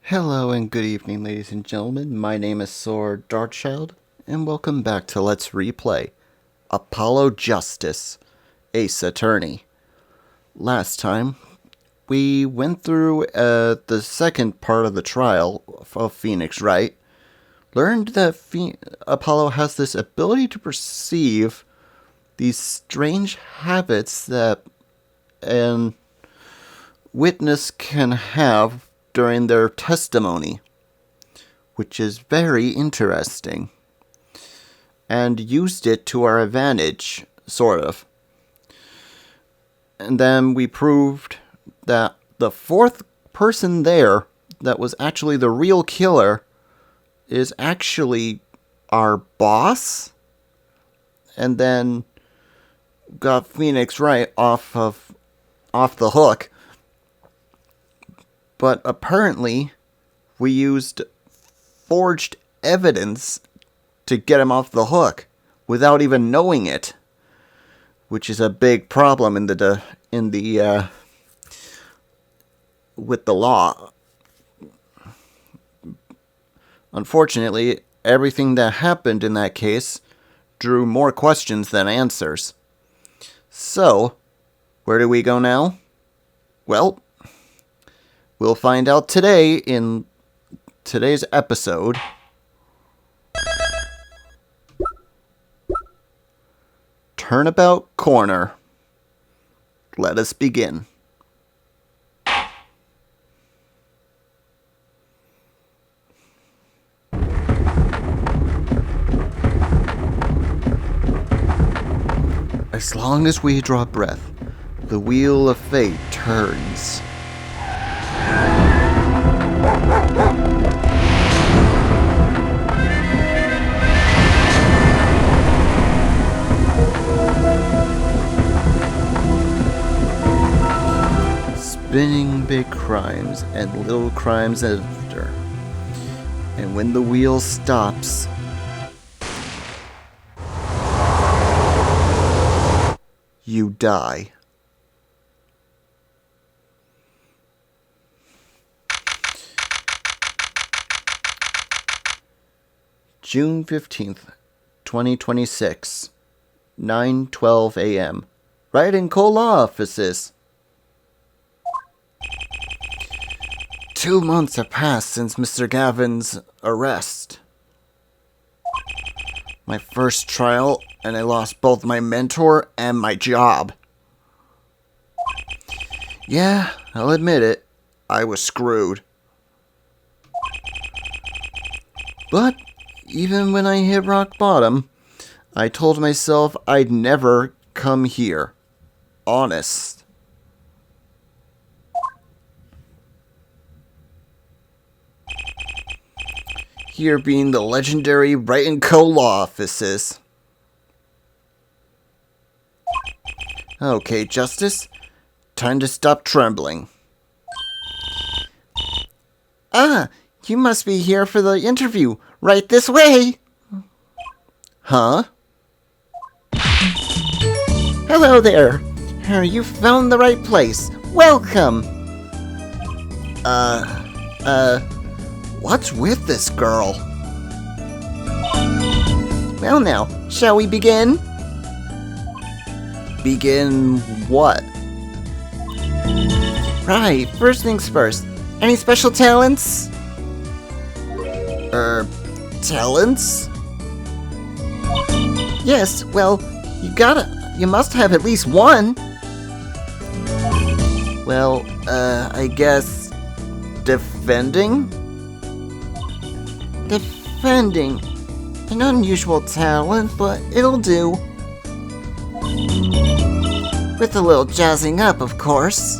Hello and good evening, ladies and gentlemen. My name is Saur Darkchylde, and welcome back to Let's Replay Apollo Justice, Ace Attorney. Last time, we went through the second part of the trial of Phoenix Wright, learned that Apollo has this ability to perceive these strange habits that an witness can have during their testimony, which is very interesting, and used it to our advantage, sort of. And then we proved that the fourth person there that was actually the real killer is actually our boss, and then got Phoenix Wright off the hook. But apparently, we used forged evidence to get him off the hook without even knowing it, which is a big problem with the law. Unfortunately, everything that happened in that case drew more questions than answers. So, where do we go now? Well, we'll find out today in today's episode. Turnabout Corner. Let us begin. As long as we draw breath, the wheel of fate turns. Spinning big crimes and little crimes after. And when the wheel stops, you die. June 15th, 2026, 9:12 a.m. Right in law offices. 2 months have passed since Mr. Gavin's arrest. My first trial, and I lost both my mentor and my job. Yeah, I'll admit it. I was screwed. But even when I hit rock bottom, I told myself I'd never come here. Honest. Here being the legendary Wright & Co. law offices. Okay, Justice. Time to stop trembling. Ah, you must be here for the interview. Right this way. Huh? Hello there. You found the right place. Welcome. What's with this girl? Well now, shall we begin? Begin what? Right, first things first. Any special talents? Talents? Yes, well, you must have at least one. Well, I guess defending? Defending. An unusual talent, but it'll do. With a little jazzing up, of course.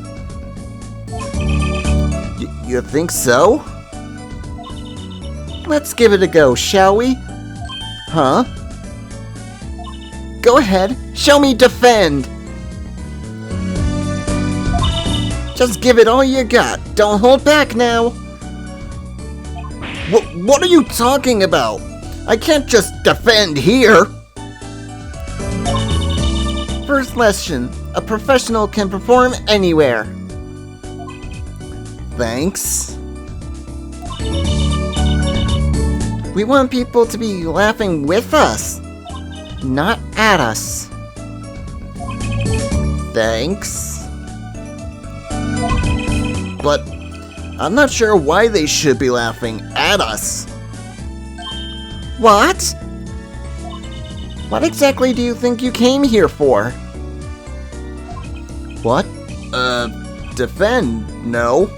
You think so? Let's give it a go, shall we? Huh? Go ahead, show me defend! Just give it all you got, don't hold back now! What are you talking about? I can't just defend here! First lesson, a professional can perform anywhere. Thanks. We want people to be laughing with us, not at us. Thanks. But I'm not sure why they should be laughing at us. What? What exactly do you think you came here for? What? Defend, no.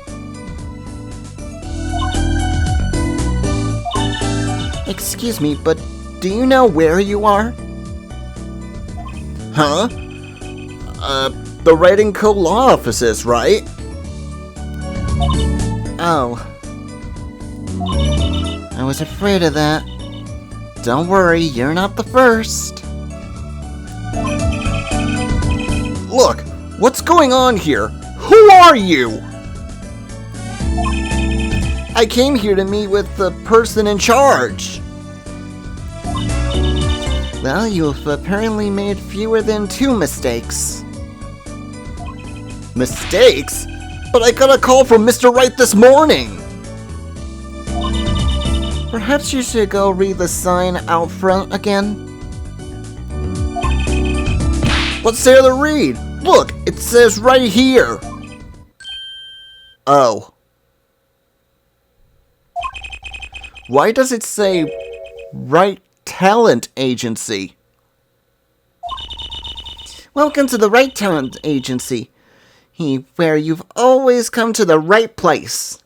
Excuse me, but do you know where you are? Huh? The Writing Co-Law offices, right? Oh. I was afraid of that. Don't worry, you're not the first. Look, what's going on here? Who are you? I came here to meet with the person in charge. Well, you've apparently made fewer than 2 mistakes. Mistakes? But I got a call from Mr. Wright this morning! Perhaps you should go read the sign out front again? What's there to read? Look, it says right here! Oh. Why does it say Wright Talent Agency? Welcome to the Wright Talent Agency, where you've always come to the right place.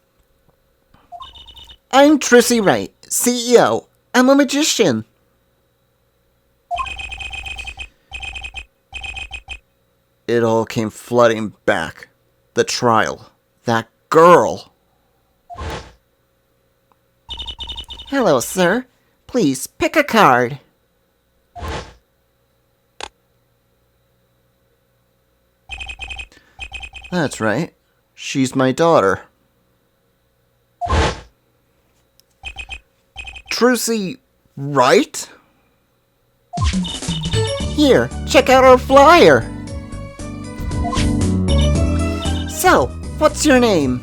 I'm Trissy Wright, CEO. I'm a magician. It all came flooding back. The trial. That girl. Hello, sir. Please pick a card. That's right. She's my daughter. Trissy Wright? Here, check out our flyer. So, what's your name?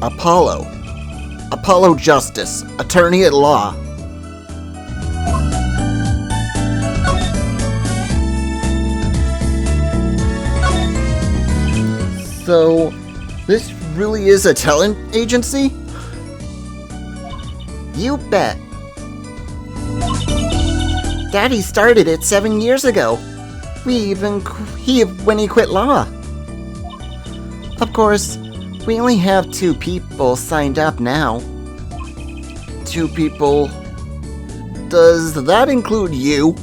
Apollo. Apollo Justice, attorney at law. So, this really is a talent agency? You bet. Daddy started it 7 years ago. When he quit law. Of course, we only have 2 people signed up now. 2 people? Does that include you?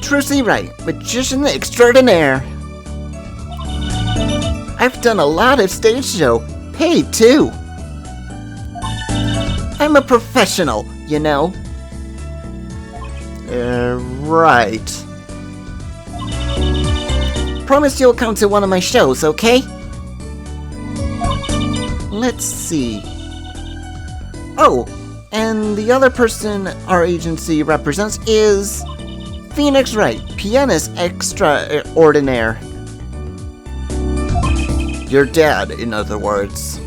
Trissy Wright, magician extraordinaire. I've done a lot of stage show, paid too. I'm a professional, you know. Right. Promise you'll come to one of my shows, okay? Let's see. Oh, and the other person our agency represents is Phoenix Wright, pianist extraordinaire. Your dad, in other words.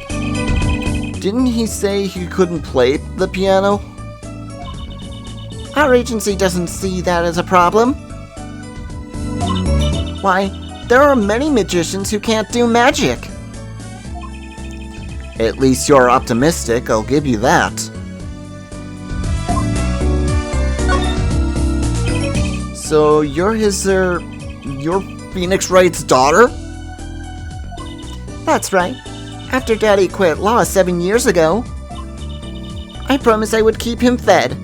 Didn't he say he couldn't play the piano? Our agency doesn't see that as a problem. Why, there are many magicians who can't do magic. At least you're optimistic, I'll give you that. So you're you're Phoenix Wright's daughter? That's right. After Daddy quit law 7 years ago, I promised I would keep him fed.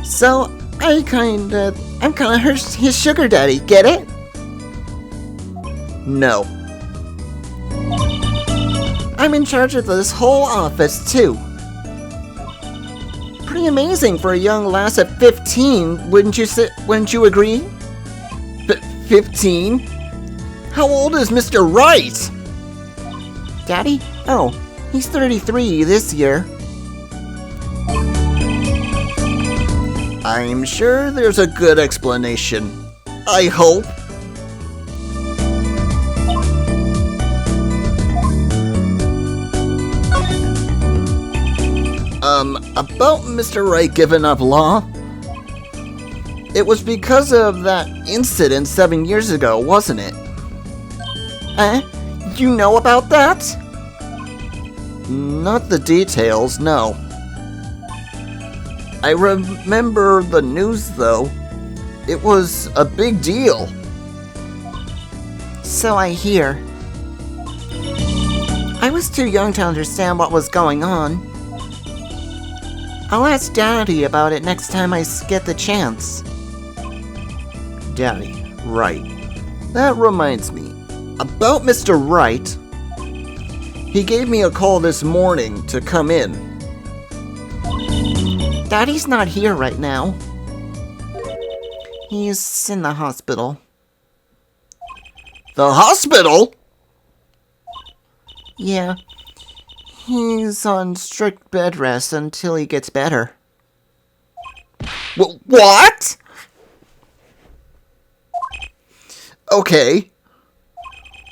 So I'm kinda his sugar daddy, get it? No. I'm in charge of this whole office too. Pretty amazing for a young lass at 15, wouldn't you agree? 15? How old is Mr. Wright? Daddy? Oh, he's 33 this year. I'm sure there's a good explanation. I hope. About Mr. Wright giving up law? It was because of that incident 7 years ago, wasn't it? You know about that? Not the details, no. I remember the news, though. It was a big deal. So I hear. I was too young to understand what was going on. I'll ask Daddy about it next time I get the chance. Daddy, right. That reminds me. About Mr. Wright. He gave me a call this morning to come in. Daddy's not here right now. He's in the hospital. The hospital? Yeah. He's on strict bed rest until he gets better. What? Okay.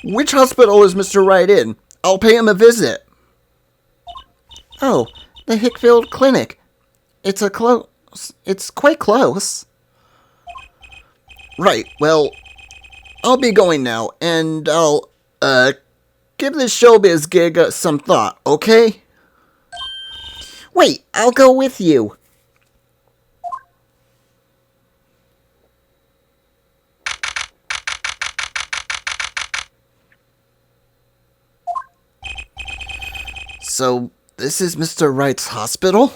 Which hospital is Mr. Wright in? I'll pay him a visit. Oh, the Hickfield Clinic. It's quite close. Right, well, I'll be going now, and I'll, give this showbiz gig some thought, okay? Wait, I'll go with you. So, this is Mr. Wright's hospital?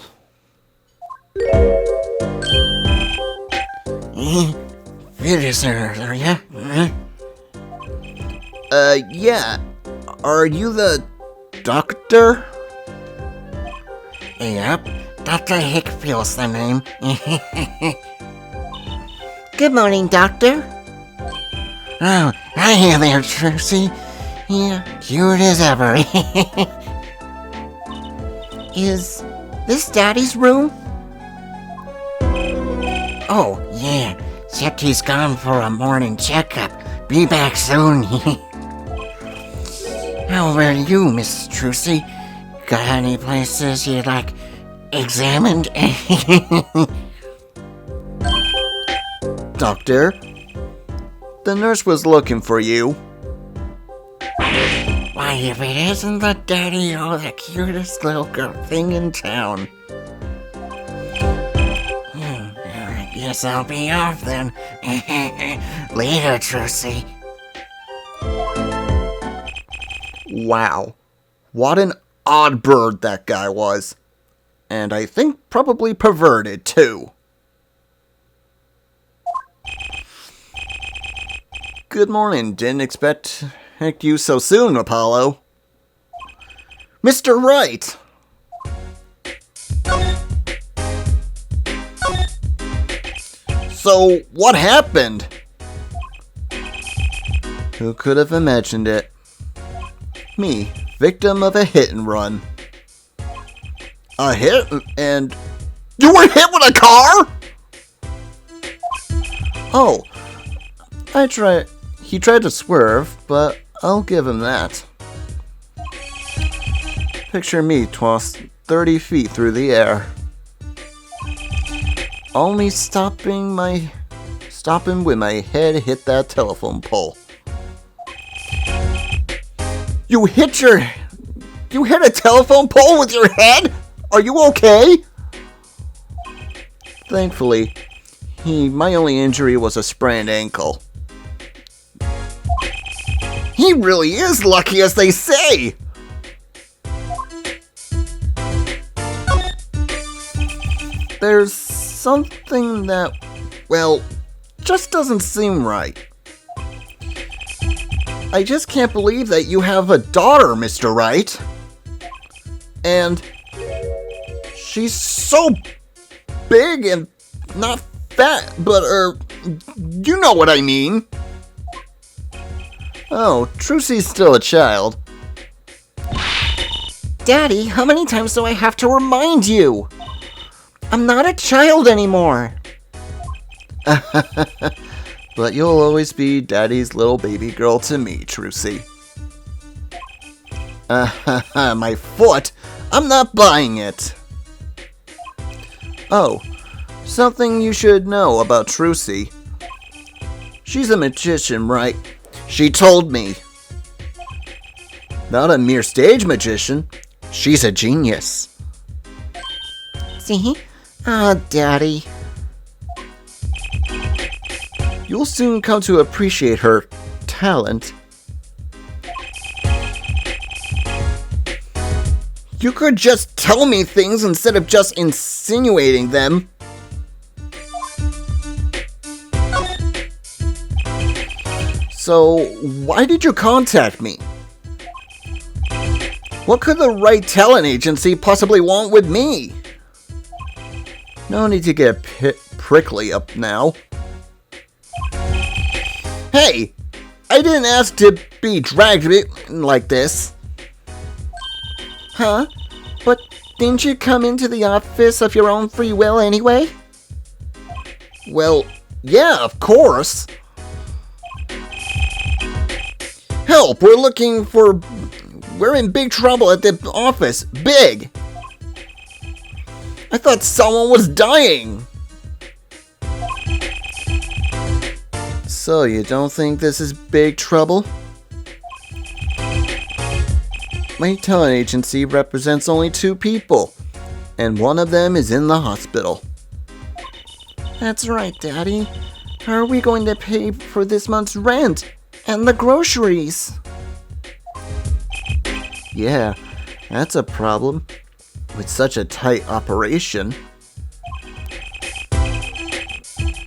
Are ya? Yeah. Are you the doctor? Yep, Dr. Hickfield's the name. Good morning, Doctor. Oh, hi there, Trucy. Yeah, cute as ever. Is this Daddy's room? Oh, yeah. Except he's gone for a morning checkup. Be back soon. How are you, Miss Trucy? Got any places you'd like examined? Doctor, the nurse was looking for you. Why, if it isn't the daddy or the cutest little girl thing in town. I guess I'll be off then. Later, Trucy. Wow. What an odd bird that guy was. And I think probably perverted, too. Good morning. Didn't expect you so soon, Apollo. Mr. Wright! So, what happened? Who could have imagined it? Me, victim of a hit and run. A hit and... You were hit with a car?! Oh, he tried to swerve, but I'll give him that. Picture me tossed 30 feet through the air. Only stopping when my head hit that telephone pole. You hit a telephone pole with your head? Are you okay? Thankfully, my only injury was a sprained ankle. He really is lucky, as they say! There's something that, well, just doesn't seem right. I just can't believe that you have a daughter, Mr. Wright. And she's so big and not fat, but, you know what I mean. Oh, Trucy's still a child. Daddy, how many times do I have to remind you? I'm not a child anymore. But you'll always be Daddy's little baby girl to me, Trucy. My foot? I'm not buying it. Oh, something you should know about Trucy. She's a magician, right? She told me. Not a mere stage magician. She's a genius. See? Ah, Daddy. You'll soon come to appreciate her talent. You could just tell me things instead of just insinuating them. So, why did you contact me? What could the right talent agency possibly want with me? No need to get prickly up now. Hey! I didn't ask to be dragged like this. Huh? But didn't you come into the office of your own free will anyway? Well, yeah, of course. Help! We're in big trouble at the office. Big! I thought someone was dying. So, you don't think this is big trouble? My talent agency represents only 2 people, and one of them is in the hospital. That's right, Daddy. How are we going to pay for this month's rent and the groceries? Yeah, that's a problem. With such a tight operation.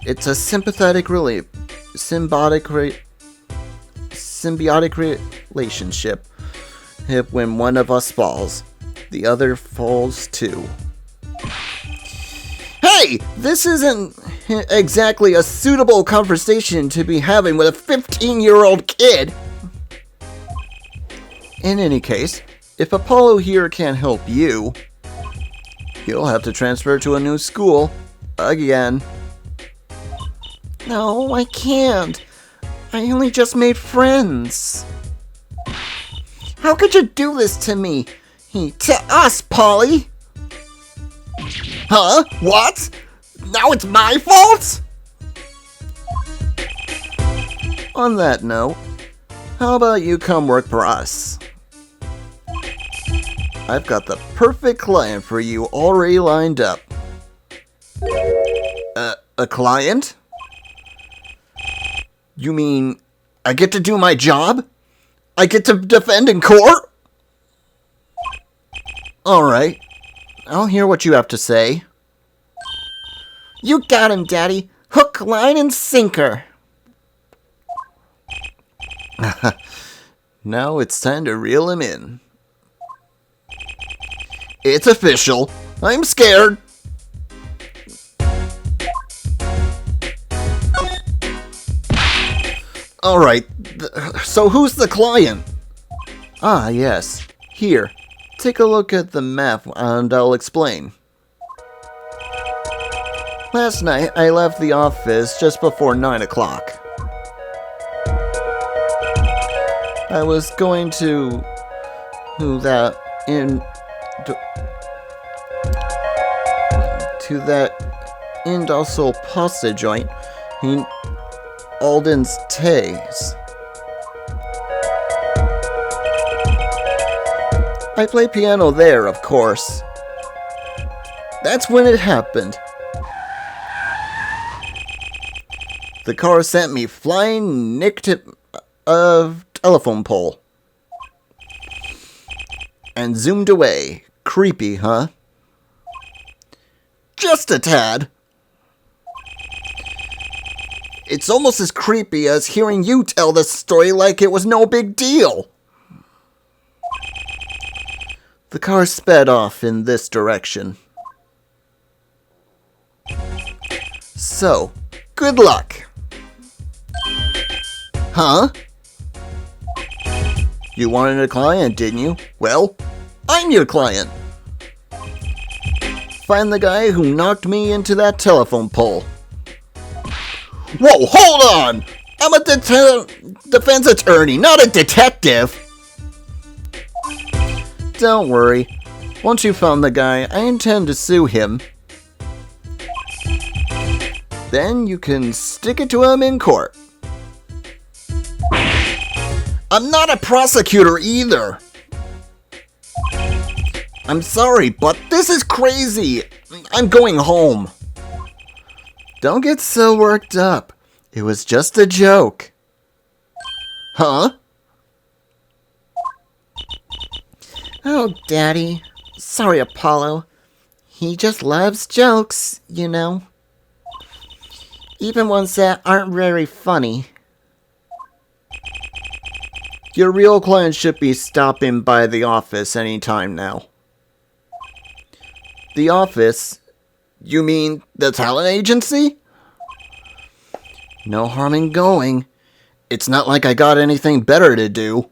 It's a symbiotic relationship. If when one of us falls, the other falls too. Hey! This isn't exactly a suitable conversation to be having with a 15-year-old kid! In any case, if Apollo here can't help you, you'll have to transfer to a new school. Again. No, I can't. I only just made friends. How could you do this to me? To us, Polly! Huh? What? Now it's my fault? On that note, how about you come work for us? I've got the perfect client for you already lined up. A client? You mean I get to do my job? I get to defend in court? Alright, I'll hear what you have to say. You got him, Daddy. Hook, line, and sinker. Now it's time to reel him in. It's official. I'm scared. Alright, so who's the client? Ah, yes. Here, take a look at the map and I'll explain. Last night, I left the office just before 9 o'clock. I was going to that industrial pasta joint in Alden's Tays. I play piano there, of course. That's when it happened. The car sent me flying nicked a telephone pole. And zoomed away. Creepy, huh? Just a tad. It's almost as creepy as hearing you tell this story like it was no big deal. The car sped off in this direction. So, good luck. Huh? You wanted a client, didn't you? Well, I'm your client. Find the guy who knocked me into that telephone pole. Whoa, hold on! I'm a defense attorney, not a detective! Don't worry. Once you found the guy, I intend to sue him. Then you can stick it to him in court. I'm not a prosecutor either. I'm sorry, but this is crazy. I'm going home. Don't get so worked up. It was just a joke. Huh? Oh, Daddy. Sorry, Apollo. He just loves jokes, you know. Even ones that aren't very funny. Your real client should be stopping by the office anytime now. The office? You mean the talent agency? No harm in going. It's not like I got anything better to do.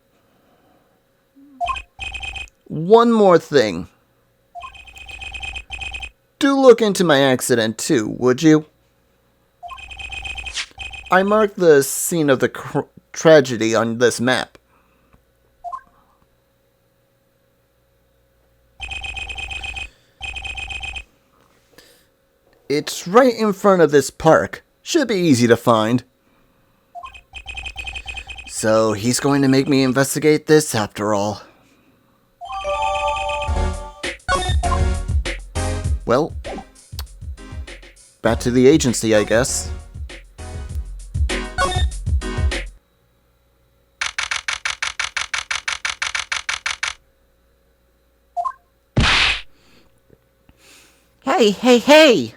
One more thing. Do look into my accident too, would you? I marked the scene of the tragedy on this map. It's right in front of this park. Should be easy to find. So he's going to make me investigate this after all. Well, back to the agency, I guess. Hey!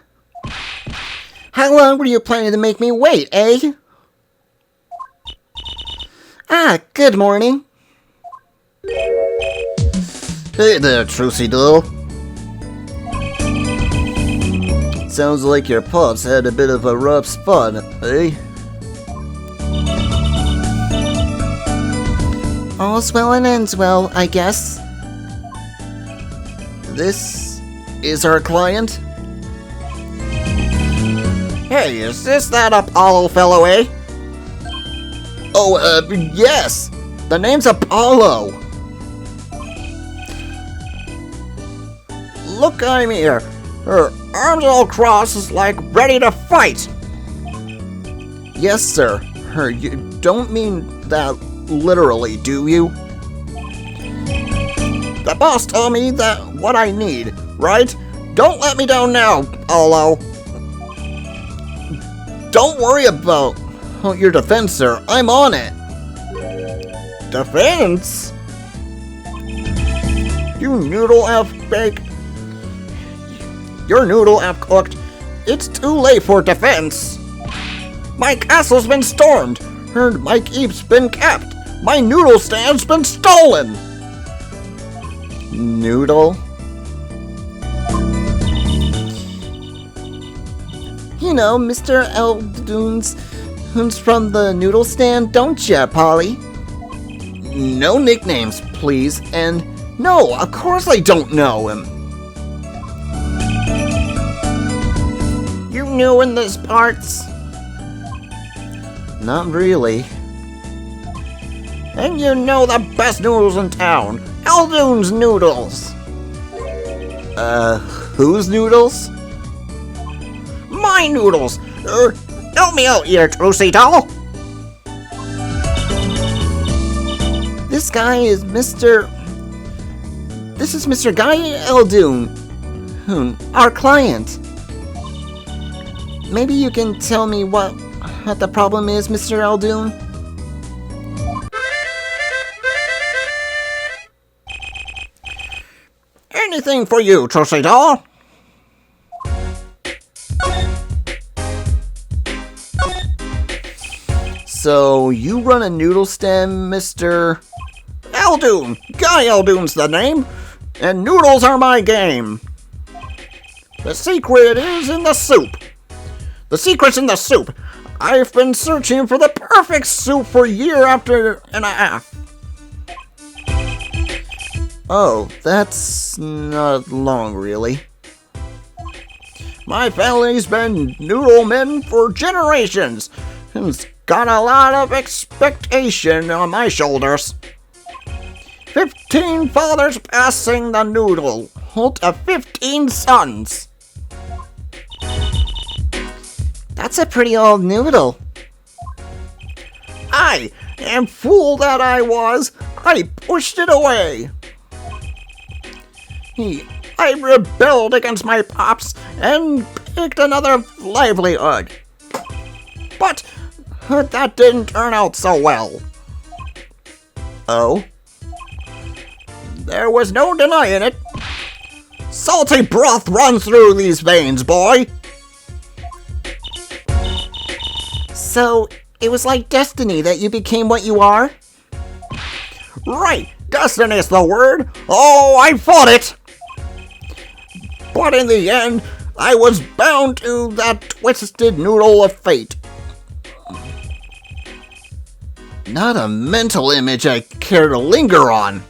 How long were you planning to make me wait, eh? Ah, good morning. Hey there, Trucy Doll. Sounds like your pups had a bit of a rough spot, eh? All's well and ends well, I guess. This is our client? Hey, is this that Apollo fellow, eh? Oh, yes! The name's Apollo! Look, I'm here. Her arms all crossed, like ready to fight. Yes, sir. You don't mean that literally, do you? The boss told me that what I need, right? Don't let me down now, Apollo. Don't worry about your defense, sir. I'm on it. Defense? You noodle have baked. Your noodle have cooked. It's too late for defense. My castle's been stormed. And my keep's been kept. My noodle stand's been stolen. Noodle? You know, Mr. Eldoon's who's from the noodle stand, don't ya, Polly? No nicknames, please. And no, of course I don't know him. You new in these parts? Not really. And you know the best noodles in town. Eldoon's noodles. Whose noodles? My noodles. Help me out here, Trucy Doll. This guy is Mr. This is Mr. Guy Eldoon, our client. Maybe you can tell me what the problem is, Mr. Eldoon? Anything for you, Trucy Doll. So, you run a noodle stand, Mr. Eldoon! Guy Eldoon's the name, and noodles are my game. The secret is in the soup. The secret's in the soup. I've been searching for the perfect soup for a year after and a half. Oh, that's not long, really. My family's been noodle men for generations, and it's got a lot of expectation on my shoulders. 15 fathers passing the noodle to 15 sons. That's a pretty old noodle. I am fool that I was. I pushed it away. I rebelled against my pops and picked another livelihood. But that didn't turn out so well. Oh? There was no denying it. Salty broth runs through these veins, boy. So, it was like destiny that you became what you are? Right, destiny's the word. Oh, I fought it. But in the end, I was bound to that twisted noodle of fate. Not a mental image I care to linger on.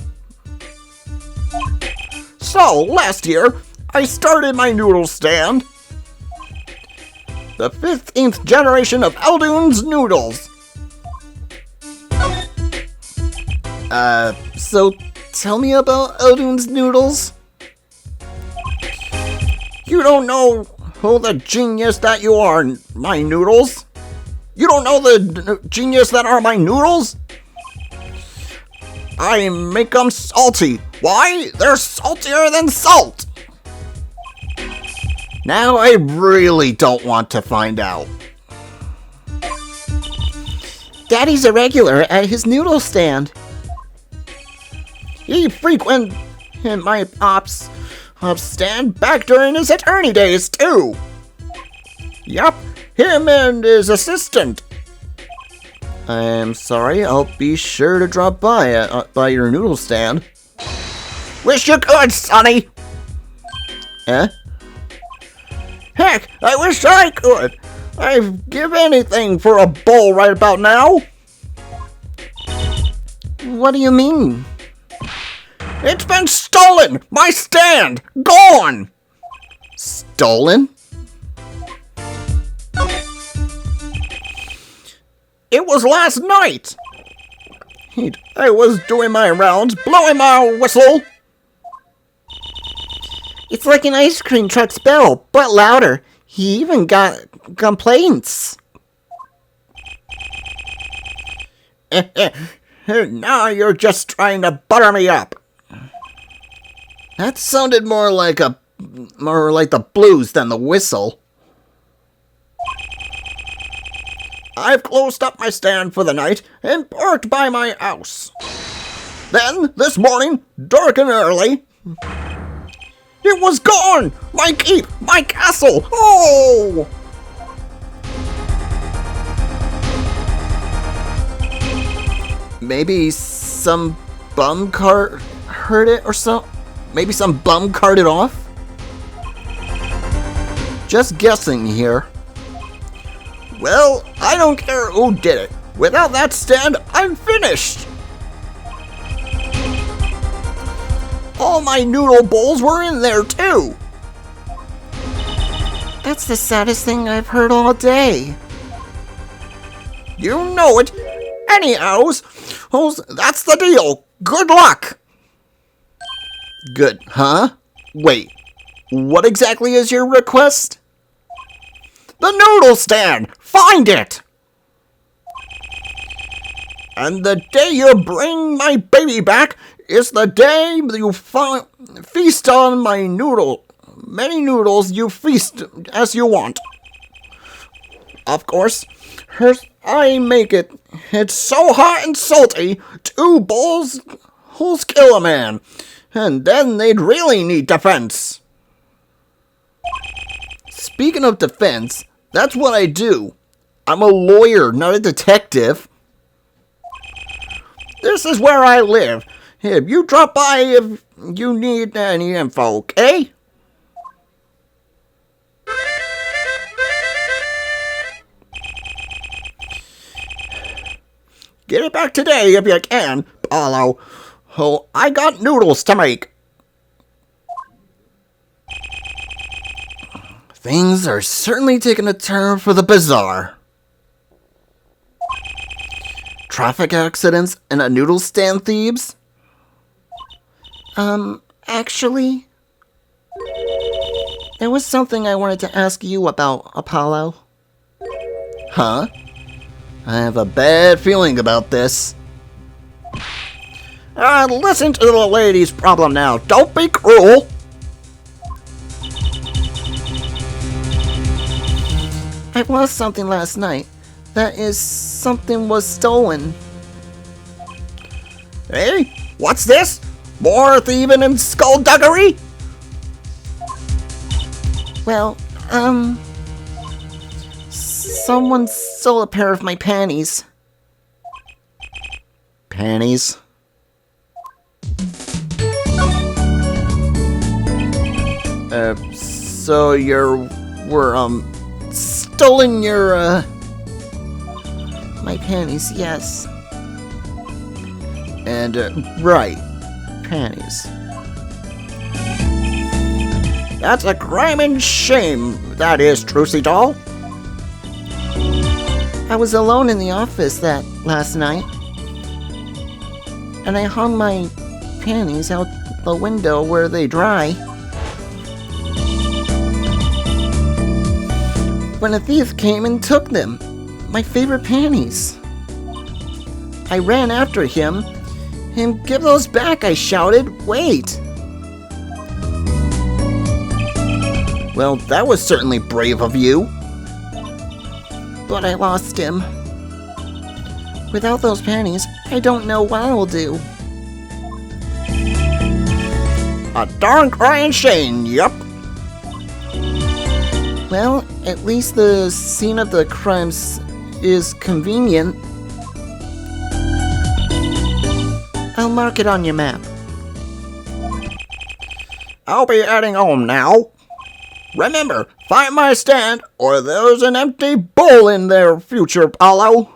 So, last year, I started my noodle stand. The 15th generation of Eldoon's noodles. So tell me about Eldoon's noodles? You don't know who the genius that you are, my noodles? You don't know the genius that are my noodles? I make them salty. Why? They're saltier than salt. Now I really don't want to find out. Daddy's a regular at his noodle stand. He frequented my pops' stand back during his attorney days, too. Yup, him and his assistant. I'm sorry, I'll be sure to drop by your noodle stand. Wish you could, Sonny. Eh? Heck, I wish I could. I'd give anything for a bowl right about now. What do you mean? It's been stolen! My stand! Gone! Stolen? It was last night! I was doing my rounds, blowing my whistle. It's like an ice cream truck's bell, but louder. He even got complaints. Now you're just trying to butter me up. That sounded more like the blues than the whistle. I've closed up my stand for the night and parked by my house. Then, this morning, dark and early, it was gone! My keep! My castle! Oh! Maybe some bum cart heard it or so? Maybe some bum carted off? Just guessing here. Well, I don't care who did it. Without that stand, I'm finished! All my noodle bowls were in there, too! That's the saddest thing I've heard all day. You know it. Anyhows, that's the deal. Good luck! Good, huh? Wait, what exactly is your request? The noodle stand! Find it! And the day you bring my baby back is the day you feast on my noodle. Many noodles you feast as you want. Of course, I make it. It's so hot and salty, 2 bowls will kill a man. And then they'd really need defense. Speaking of defense, that's what I do. I'm a lawyer, not a detective. This is where I live. If you drop by if you need any info, okay? Get it back today if you can, Paulo. Oh, I got noodles to make. Things are certainly taking a turn for the bizarre. Traffic accidents and a noodle stand thieves? Actually, there was something I wanted to ask you about, Apollo. Huh? I have a bad feeling about this. Listen to the lady's problem now. Don't be cruel. I lost something last night. That is, something was stolen. Hey, what's this? More thieving and skullduggery? Well, someone stole a pair of my panties. Panties? So stolen your, my panties, yes. And, right, panties. That's a crime and shame, that is, Trucy doll. I was alone in the office last night, and I hung my panties out the window where they dry. When a thief came and took them, my favorite panties. I ran after him. Give those back, I shouted. Wait! Well, that was certainly brave of you. But I lost him. Without those panties, I don't know what I will do. A darn crying shame, yup. Well, at least the scene of the crimes is convenient. I'll mark it on your map. I'll be heading home now. Remember, find my stand or there's an empty bowl in there, future Apollo.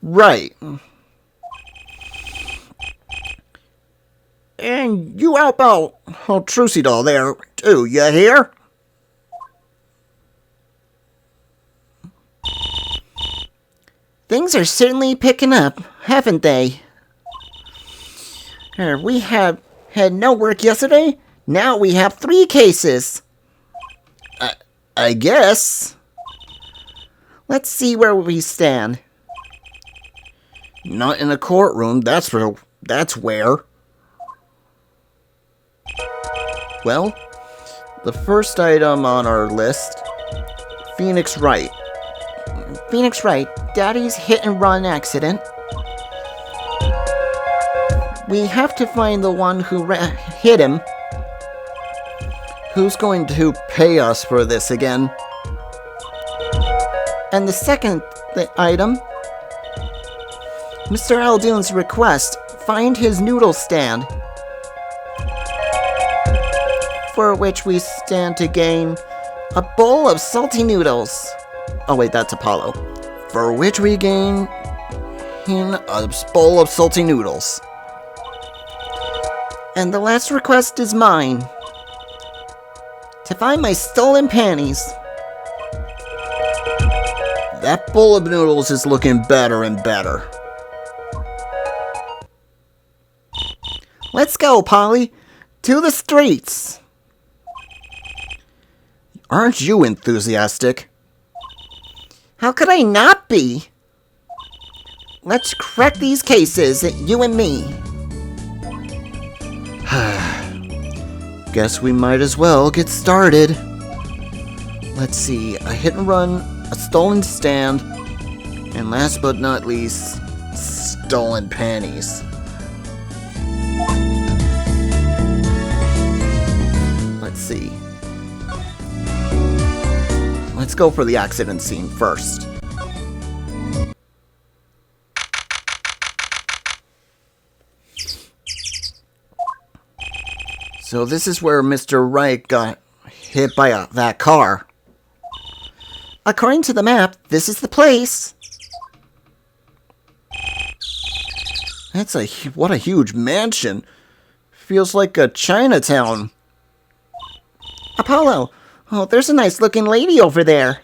Right. And you help out Trucy doll there, too, you hear? Things are certainly picking up, haven't they? We had no work yesterday. Now we have 3 cases. I guess. Let's see where we stand. Not in a courtroom, that's where. Well, the first item on our list, Phoenix Wright. Phoenix Wright, Daddy's hit-and-run accident. We have to find the one who hit him. Who's going to pay us for this again? And the second item, Mr. Aldoon's request, find his noodle stand. For which we stand to gain a bowl of salty noodles. Oh wait, that's Apollo. For which we gain a bowl of salty noodles. And the last request is mine. To find my stolen panties. That bowl of noodles is looking better and better. Let's go, Polly. To the streets. Aren't you enthusiastic? How could I not be? Let's crack these cases, you and me. Guess we might as well get started. Let's see, a hit and run, a stolen stand, and last but not least, stolen panties. Let's see. Let's go for the accident scene first. So this is where Mr. Wright got hit by that car. According to the map, this is the place. What a huge mansion. Feels like a Chinatown. Apollo, oh, there's a nice looking lady over there.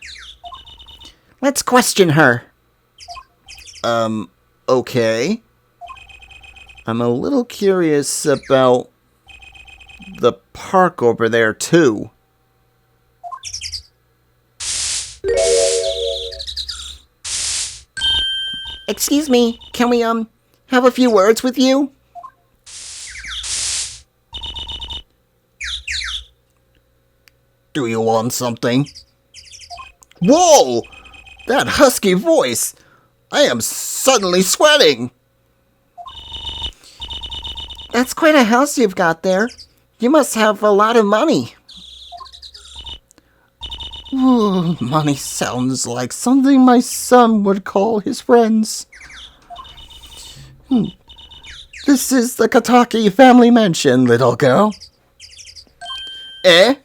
Let's question her. Okay. I'm a little curious about the park over there, too. Excuse me, can we, have a few words with you? Do you want something? Whoa! That husky voice! I am suddenly sweating! That's quite a house you've got there. You must have a lot of money. Ooh, money sounds like something my son would call his friends. This is the Kataki family mansion, little girl. Eh?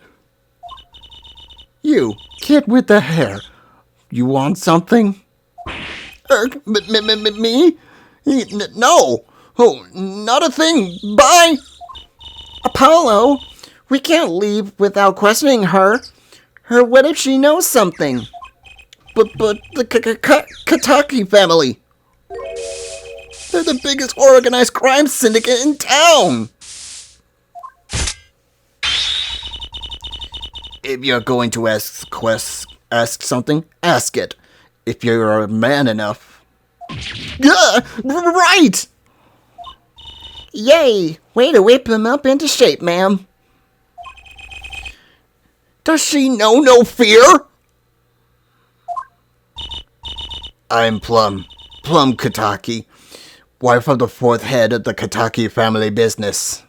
You, kid with the hair. You want something? Me? No! Oh, not a thing! Bye! Apollo, we can't leave without questioning her. What if she knows something? But the Kataki family. They're the biggest organized crime syndicate in town. If you're going to ask something, ask it. If you're a man enough. Yeah, right! Yay! Way to whip him up into shape, ma'am. Does she know no fear? I'm Plum Kataki, wife of the fourth head of the Kataki family business.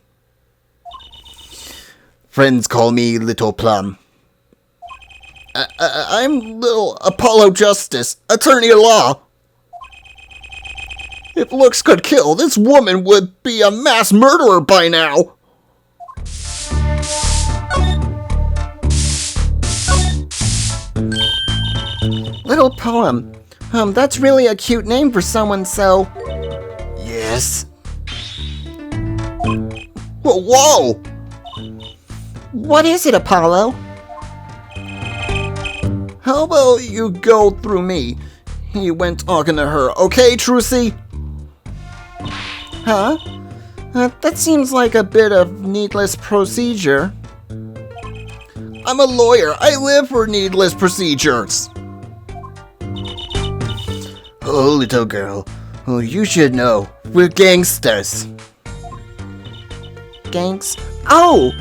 Friends call me Little Plum. I'm Little Apollo Justice, attorney at law. If looks could kill, this woman would be a mass murderer by now. Little Poem. That's really a cute name for someone so... Yes. Whoa! What is it, Apollo? How about you go through me? He went talking to her, okay, Trucy? Huh? That seems like a bit of needless procedure. I'm a lawyer. I live for needless procedures. Oh, little girl. Oh, you should know. We're gangsters. Gangs? Oh!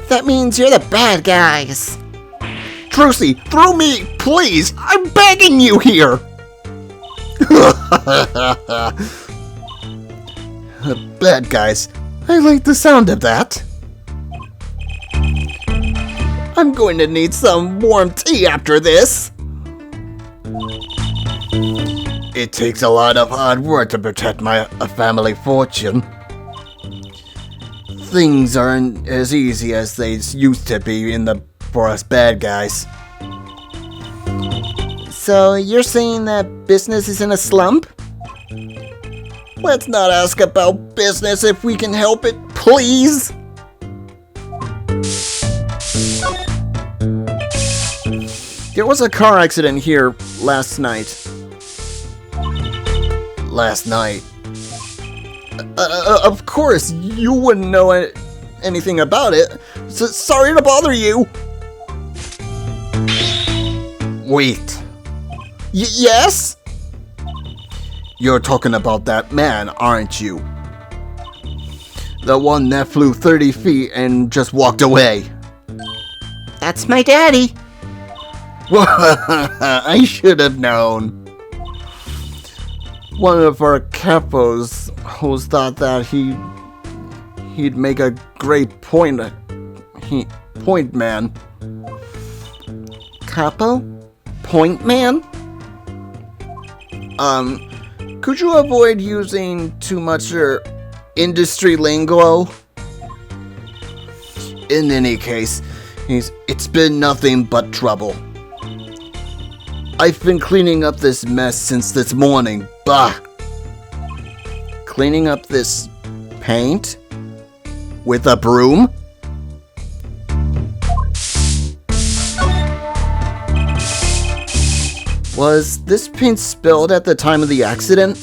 That means you're the bad guys. Trucy, through me, please! I'm begging you here! Bad guys. I like the sound of that. I'm going to need some warm tea after this. It takes a lot of hard work to protect a family fortune. Things aren't as easy as they used to be for us bad guys. So you're saying that business is in a slump? Let's not ask about business if we can help it, please! There was a car accident here last night. Last night? Of course, you wouldn't know anything about it. So sorry to bother you. Wait. Yes? You're talking about that man, aren't you? The one that flew 30 feet and just walked away. That's my daddy. I should have known. One of our capos who thought that he'd make a great point man. Capo? Point man? Could you avoid using too much industry lingo? In any case, it's been nothing but trouble. I've been cleaning up this mess since this morning. Bah! Cleaning up this paint? With a broom? Was this paint spilled at the time of the accident?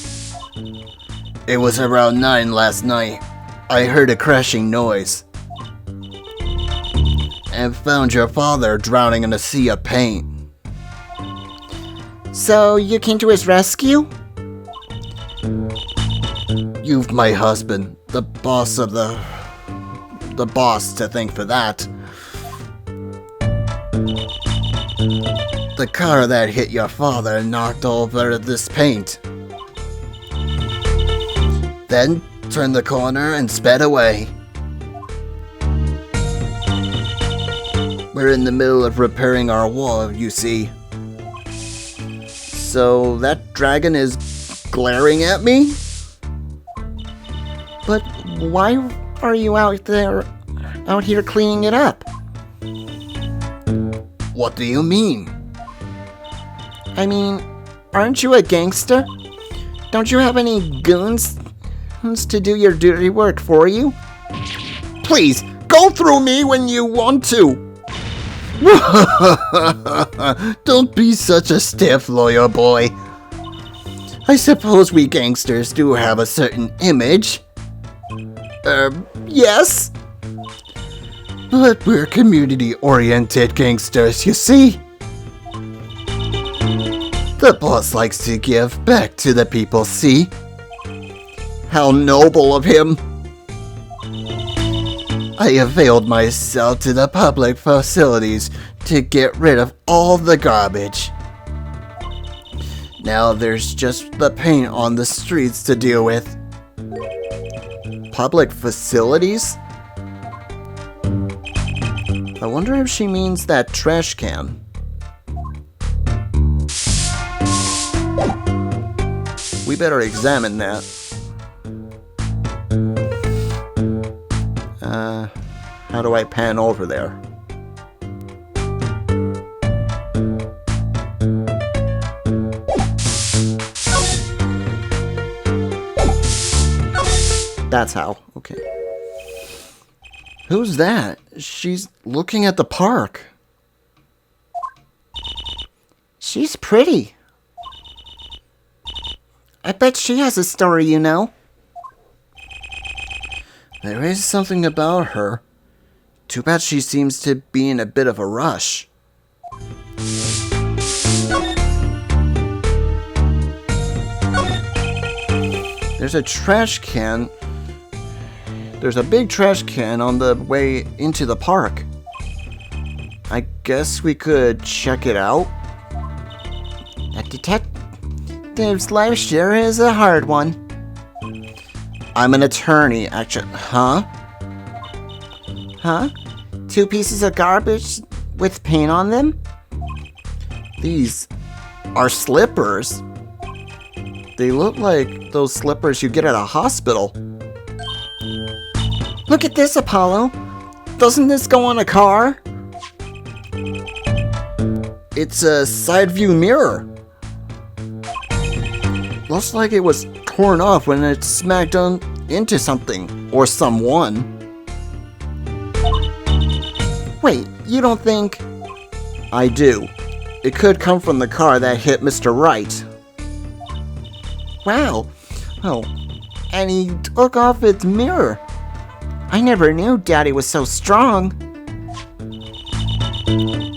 It was around 9 last night. I heard a crashing noise. And found your father drowning in a sea of paint. So you came to his rescue? You've my husband, the boss to thank for that. The car that hit your father knocked over this paint. Then turned the corner and sped away. We're in the middle of repairing our wall, you see. So that dragon is glaring at me? But why are you out here cleaning it up? What do you mean? I mean, aren't you a gangster? Don't you have any goons to do your dirty work for you? Please, go through me when you want to. Don't be such a stiff, lawyer boy. I suppose we gangsters do have a certain image. Yes? But we're community-oriented gangsters, you see? The boss likes to give back to the people, see? How noble of him. I availed myself to the public facilities to get rid of all the garbage. Now there's just the paint on the streets to deal with. Public facilities? I wonder if she means that trash can. We better examine that. How do I pan over there? That's how. Okay. Who's that? She's looking at the park. She's pretty. I bet she has a story, you know. There is something about her. Too bad she seems to be in a bit of a rush. There's a trash can. There's a big trash can on the way into the park. I guess we could check it out. A detective's life sure is a hard one. I'm an attorney, actually. Huh? Huh? 2 pieces of garbage with paint on them? These are slippers. They look like those slippers you get at a hospital. Look at this, Apollo. Doesn't this go on a car? It's a side view mirror. Looks like it was torn off when it smacked into something or someone. Wait, you don't think... I do. It could come from the car that hit Mr. Wright. Wow. Oh, and he took off its mirror. I never knew Daddy was so strong.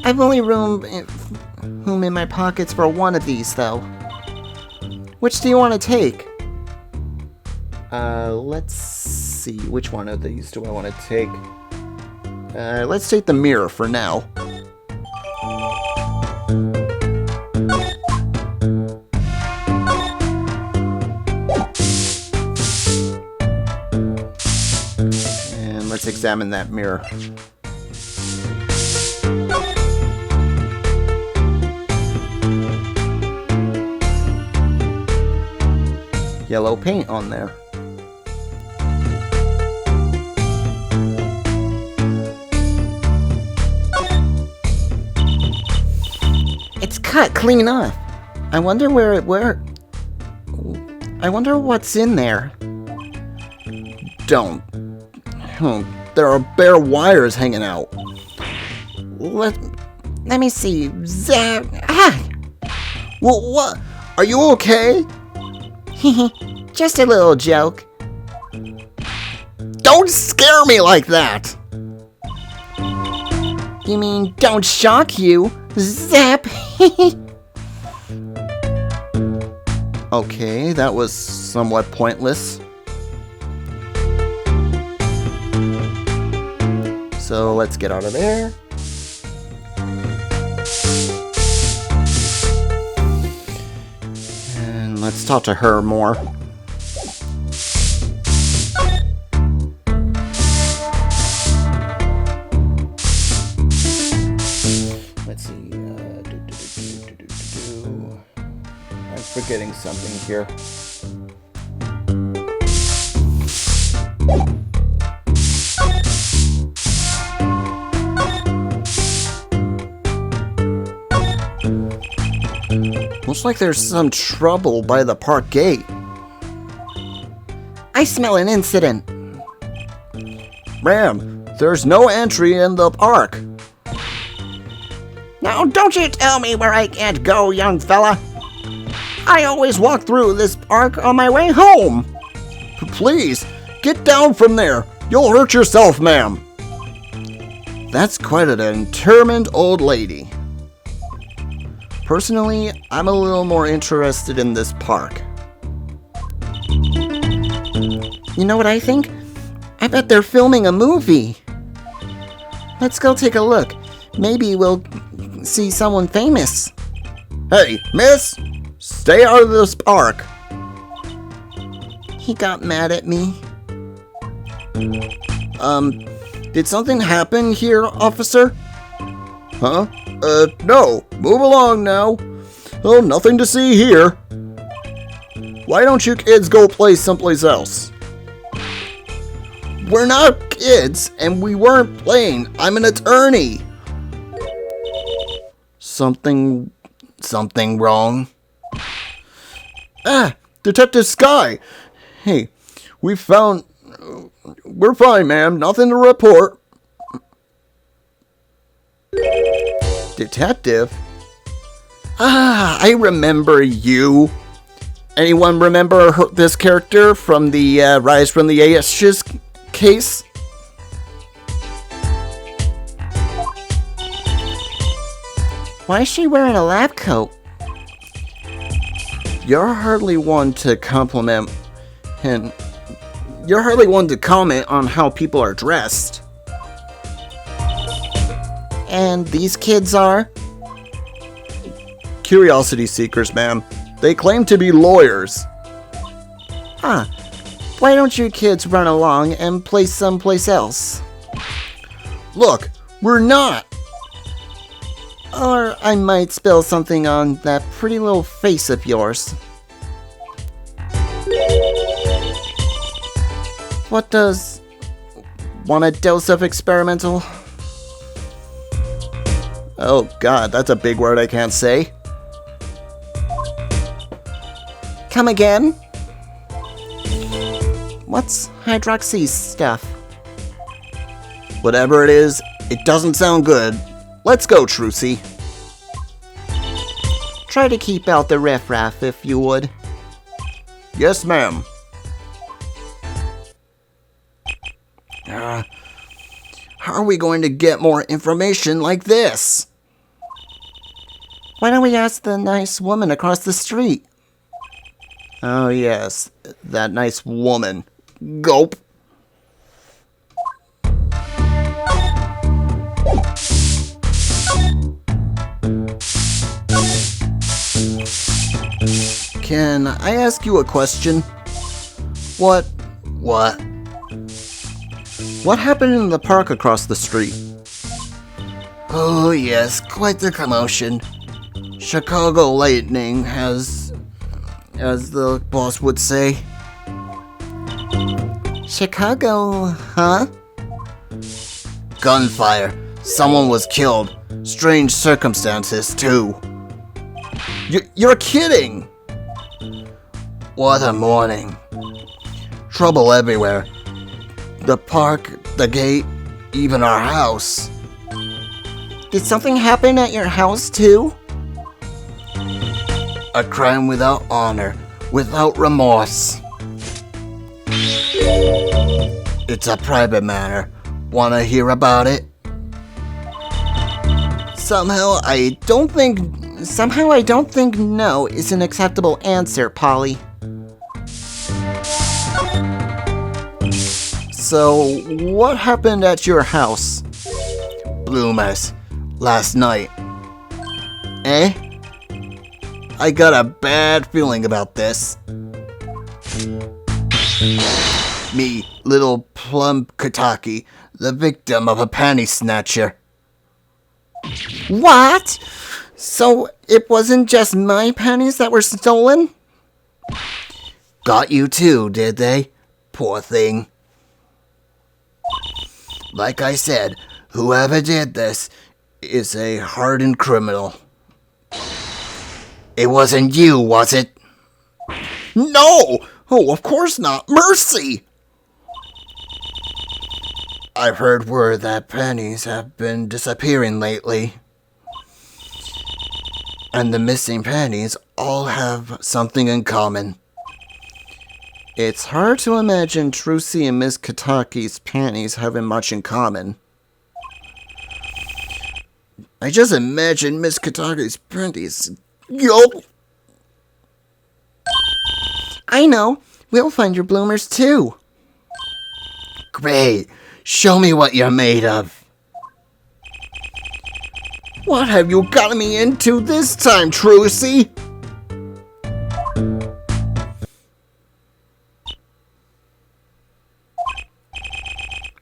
I've only room in my pockets for one of these, though. Which do you want to take? Let's see. Which one of these do I want to take? Let's take the mirror for now. And let's examine that mirror. Yellow paint on there. It's cut clean off. I wonder I wonder what's in there. Don't. There are bare wires hanging out. Let me see. Zap. Ah! Well, what? Are you okay? Just a little joke. Don't scare me like that! You mean don't shock you? Zap! Okay, that was somewhat pointless. So let's get out of there. And let's talk to her more. Let's see. I'm forgetting something here. Looks like there's some trouble by the park gate. I smell an incident. Ma'am, there's no entry in the park. Now, don't you tell me where I can't go, young fella. I always walk through this park on my way home. Please, get down from there. You'll hurt yourself, ma'am. That's quite an determined old lady. Personally, I'm a little more interested in this park. You know what I think? I bet they're filming a movie. Let's go take a look. Maybe we'll see someone famous. Hey, miss! Stay out of this park. He got mad at me. Did something happen here, officer? Huh? No. Move along now. Oh, nothing to see here. Why don't you kids go play someplace else? We're not kids, and we weren't playing. I'm an attorney. Something wrong? Ah, Detective Sky. Hey, we're fine, ma'am. Nothing to report. Detective? Ah, I remember you. Anyone remember this character from the Rise from the Ashes case? Why is she wearing a lab coat? You're hardly one to compliment, and you're hardly one to comment on how people are dressed. And these kids are? Curiosity seekers, ma'am. They claim to be lawyers. Huh. Why don't you kids run along and play someplace else? Look, we're not. Or I might spill something on that pretty little face of yours. What does... Want a dose of experimental? Oh god, that's a big word I can't say. Come again? What's hydroxy stuff? Whatever it is, it doesn't sound good. Let's go, Trucy. Try to keep out the riffraff, if you would. Yes, ma'am. How are we going to get more information like this? Why don't we ask the nice woman across the street? Oh, yes. That nice woman. Gulp. Can I ask you a question? What? What happened in the park across the street? Oh yes, quite the commotion. Chicago lightning as the boss would say. Chicago, huh? Gunfire. Someone was killed. Strange circumstances, too. You're kidding! What a morning. Trouble everywhere. The park, the gate, even our house. Did something happen at your house, too? A crime without honor, without remorse. It's a private matter. Wanna hear about it? Somehow I don't think no is an acceptable answer, Polly. So, what happened at your house? bloomers last night. Eh? I got a bad feeling about this. Me, little plump Kataki, the victim of a panty snatcher. What? So it wasn't just my panties that were stolen? Got you too, did they? Poor thing. Like I said, whoever did this is a hardened criminal. It wasn't you, was it? No! Oh, of course not. Mercy! I've heard word that panties have been disappearing lately. And the missing panties all have something in common. It's hard to imagine Trucy and Miss Kataki's panties having much in common. I just imagine Miss Kataki's panties. Yup. I know. We'll find your bloomers too. Great. Show me what you're made of. What have you gotten me into this time, Trucy?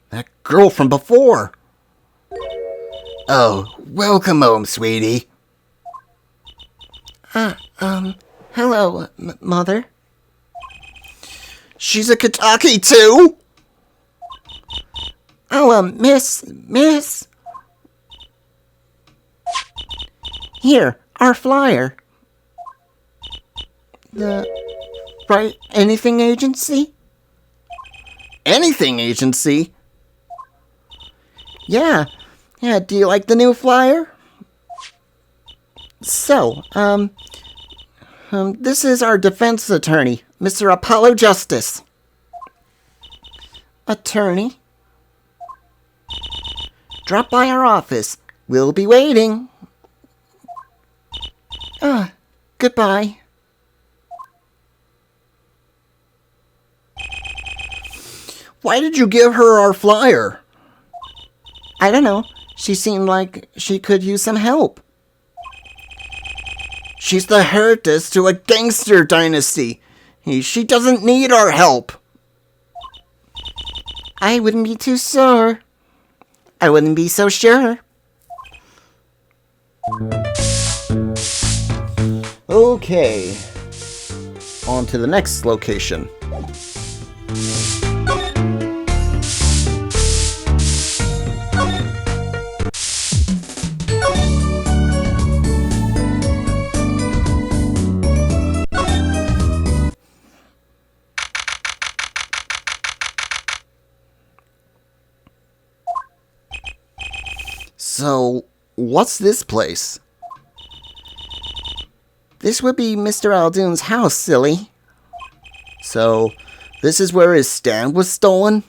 That girl from before. Oh, welcome home, sweetie. Hello, Mother. She's a Kataki too? Oh, Miss. Here, our flyer. The Right Anything Agency? Anything agency? Yeah, do you like the new flyer? So, this is our defense attorney, Mr. Apollo Justice. Attorney? Drop by our office. We'll be waiting. Goodbye. Why did you give her our flyer? I don't know. She seemed like she could use some help. She's the heritage to a gangster dynasty. She doesn't need our help. I wouldn't be too sure. I wouldn't be so sure. Okay. On to the next location. So, what's this place? This would be Mr. Aldoon's house, silly. So, this is where his stand was stolen?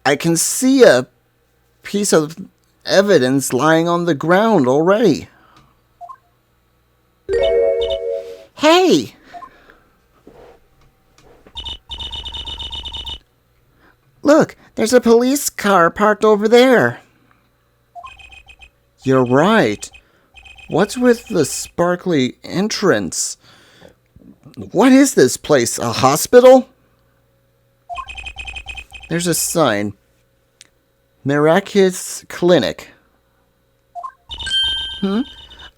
I can see a piece of evidence lying on the ground already. Hey! Look, there's a police car parked over there. You're right. What's with the sparkly entrance? What is this place? A hospital? There's a sign. Miraculous Clinic.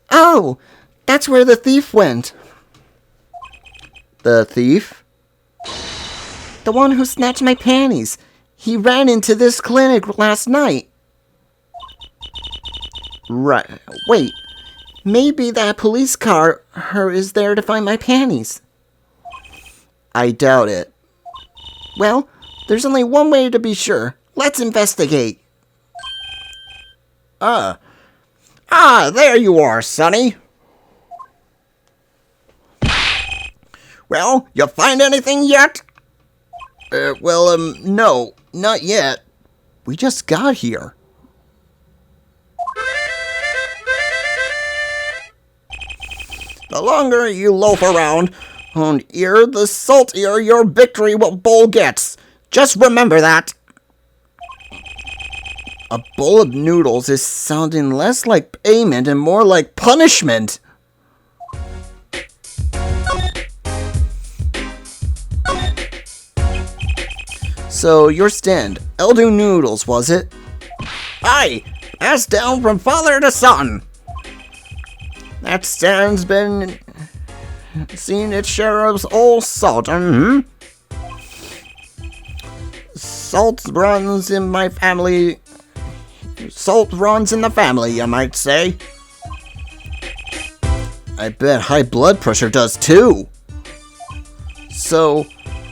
Oh, that's where the thief went. The thief? The one who snatched my panties. He ran into this clinic last night. Right. Wait, maybe that police car is there to find my panties. I doubt it. Well, there's only one way to be sure. Let's investigate. There you are, Sonny. Well, you find anything yet? No, not yet. We just got here. The longer you loaf around on here, the saltier your victory bowl gets. Just remember that. A bowl of noodles is sounding less like payment and more like punishment. So, your stand, Eldu Noodles, was it? Aye, passed down from father to son. That stand's been seen its share of old salt. Salt runs in my family. Salt runs in the family, you might say. I bet high blood pressure does too. So,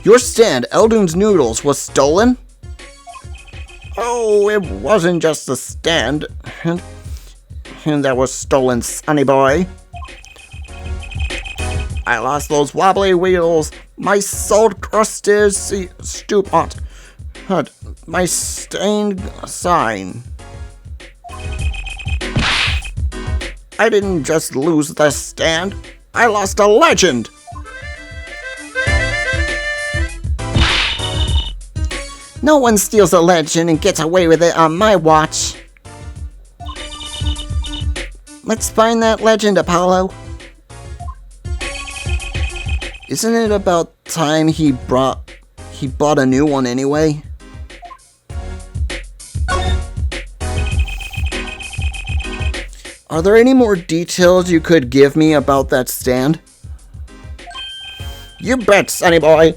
your stand, Eldun's Noodles, was stolen? Oh, it wasn't just the stand that was stolen, sonny boy. I lost those wobbly wheels, my salt-crusted stoop hut, my stained sign. I didn't just lose the stand, I lost a legend. No one steals a legend and gets away with it on my watch. Let's find that legend, Apollo. Isn't it about time he bought a new one anyway? Are there any more details you could give me about that stand? You bet, sonny boy.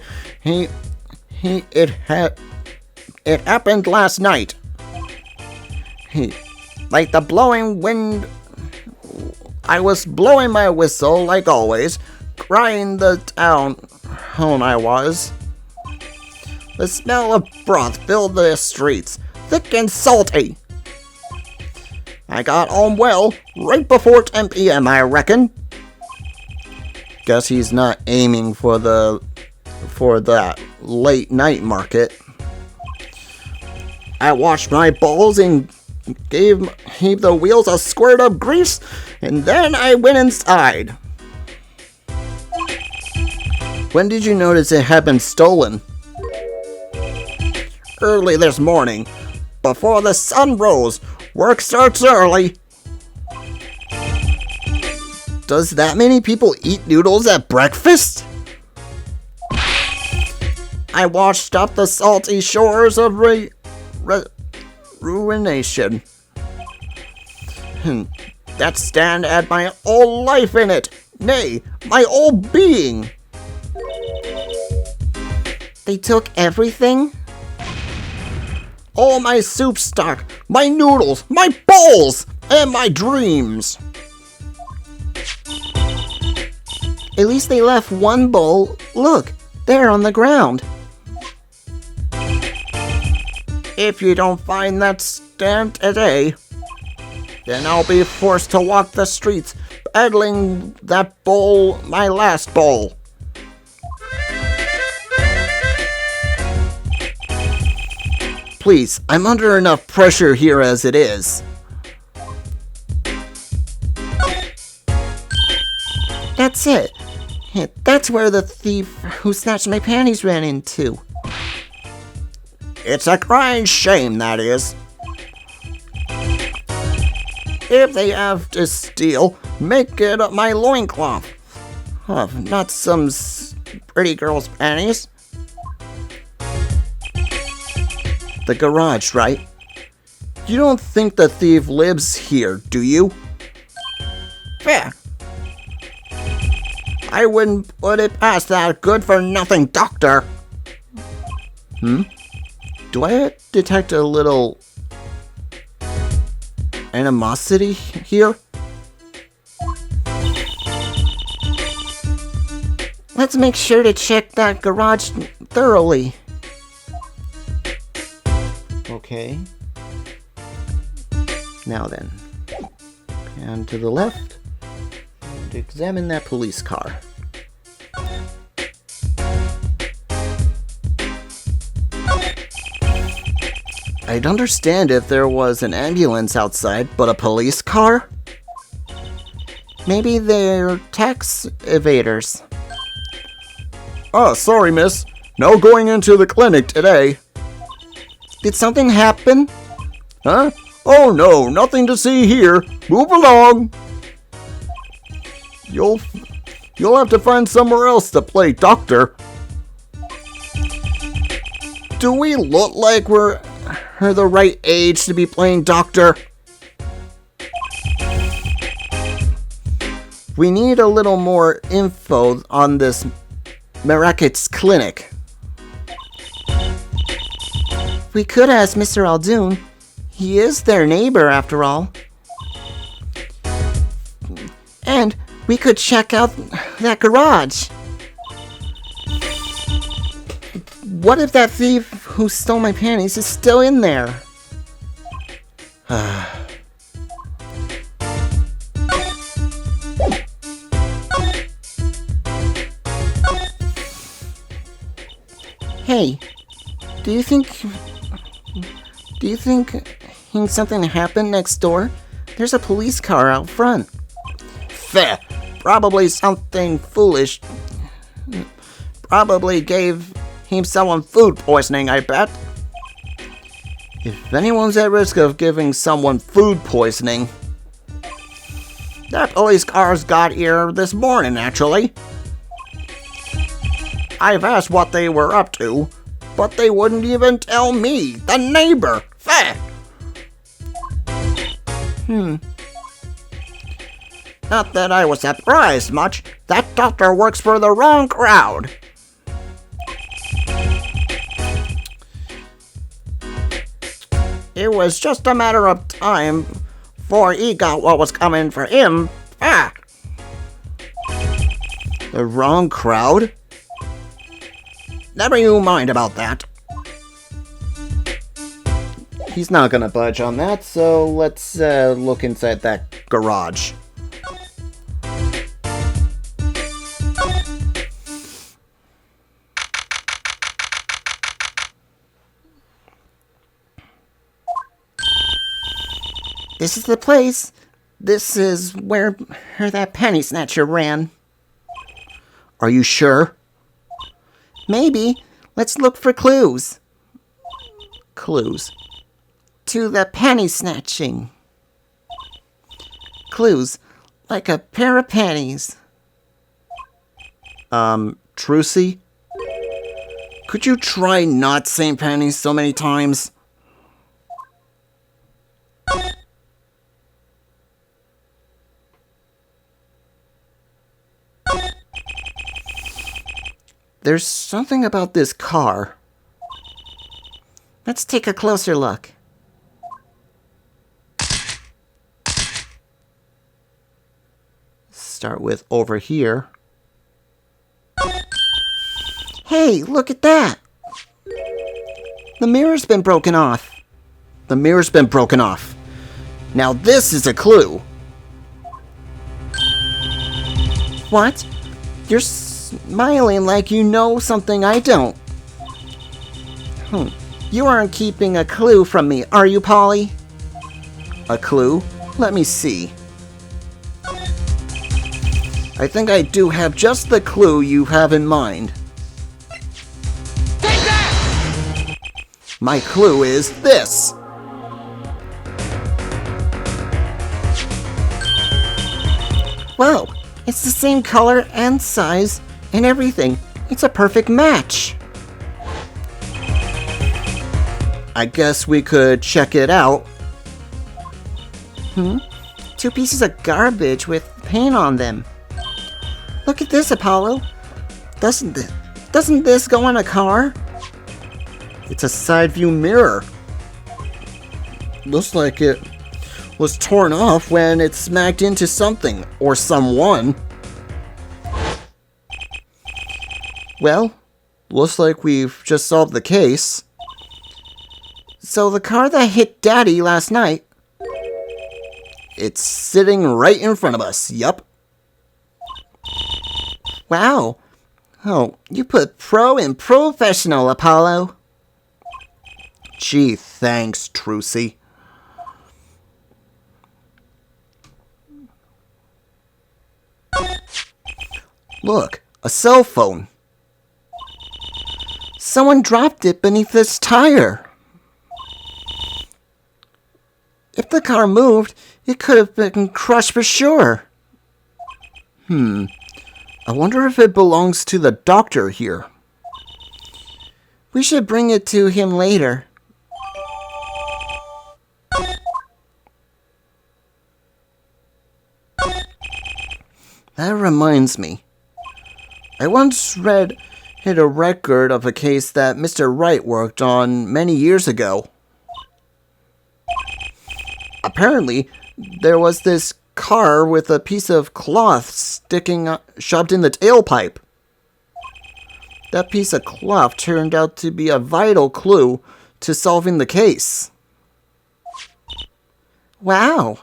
It happened last night. Like the blowing wind, I was blowing my whistle like always, crying the town home I was. The smell of broth filled the streets, thick and salty. I got home well, right before 10 p.m. I reckon. Guess he's not aiming for that late night market. I washed my balls and gave the wheels a squirt of grease, and then I went inside. When did you notice it had been stolen? Early this morning, before the sun rose. Work starts early. Does that many people eat noodles at breakfast? I washed up the salty shores of ruination. That stand had my whole life in it. Nay, my whole being. They took everything? All my soup stock, my noodles, my bowls, and my dreams. At least they left one bowl. Look, there on the ground. If you don't find that stand today, then I'll be forced to walk the streets, peddling that bowl, my last bowl. Please, I'm under enough pressure here as it is. That's it. That's where the thief who snatched my panties ran into. It's a crying shame, that is. If they have to steal, make it my loincloth. Not some pretty girl's panties. The garage, right? You don't think the thief lives here, do you? Yeah. I wouldn't put it past that good-for-nothing doctor. Do I detect a little animosity here? Let's make sure to check that garage thoroughly. Okay. Now then, pan to the left and examine that police car. I'd understand if there was an ambulance outside, but a police car? Maybe they're tax evaders. Oh, sorry, miss. No going into the clinic today. Did something happen? Huh? Oh no, nothing to see here. Move along. You'll have to find somewhere else to play doctor. Do we look like we're the right age to be playing doctor? We need a little more info on this Miraculous clinic. We could ask Mr. Aldoon. He is their neighbor, after all. And we could check out that garage. What if that thief who stole my panties is still in there? Hey, do you think something happened next door? There's a police car out front. Fair. Probably something foolish. Probably gave him someone food poisoning, I bet. If anyone's at risk of giving someone food poisoning... That police cars got here this morning, actually. I've asked what they were up to, but they wouldn't even tell me, the neighbor. Fair. Not that I was surprised much. That doctor works for the wrong crowd. It was just a matter of time before he got what was coming for him. Ah. The wrong crowd? Never you mind about that. He's not gonna budge on that, so let's look inside that garage. This is the place. This is where that penny snatcher ran. Are you sure? Maybe. Let's look for clues. Clues. To the penny snatching. Clues. Like a pair of pennies. Trucy? Could you try not saying pennies so many times? There's something about this car. Let's take a closer look. Start with over here. Hey, look at that! The mirror's been broken off. The mirror's been broken off. Now this is a clue. What? You're smiling like you know something I don't. You aren't keeping a clue from me, are you, Polly? A clue? Let me see. I think I do have just the clue you have in mind. Take that! My clue is this. Whoa, it's the same color and size and everything. It's a perfect match. I guess we could check it out. 2 pieces of garbage with paint on them. Look at this, Apollo. Doesn't this go on a car? It's a side view mirror. Looks like it was torn off when it smacked into something or someone. Well, looks like we've just solved the case. So the car that hit Daddy last night... It's sitting right in front of us, yup. Wow. Oh, you put pro in professional, Apollo. Gee, thanks, Trucy. Look, a cell phone. Someone dropped it beneath this tire. If the car moved, it could have been crushed for sure. I wonder if it belongs to the doctor here. We should bring it to him later. That reminds me. I once read a record of a case that Mr. Wright worked on many years ago. Apparently, there was this car with a piece of cloth shoved in the tailpipe. That piece of cloth turned out to be a vital clue to solving the case. Wow.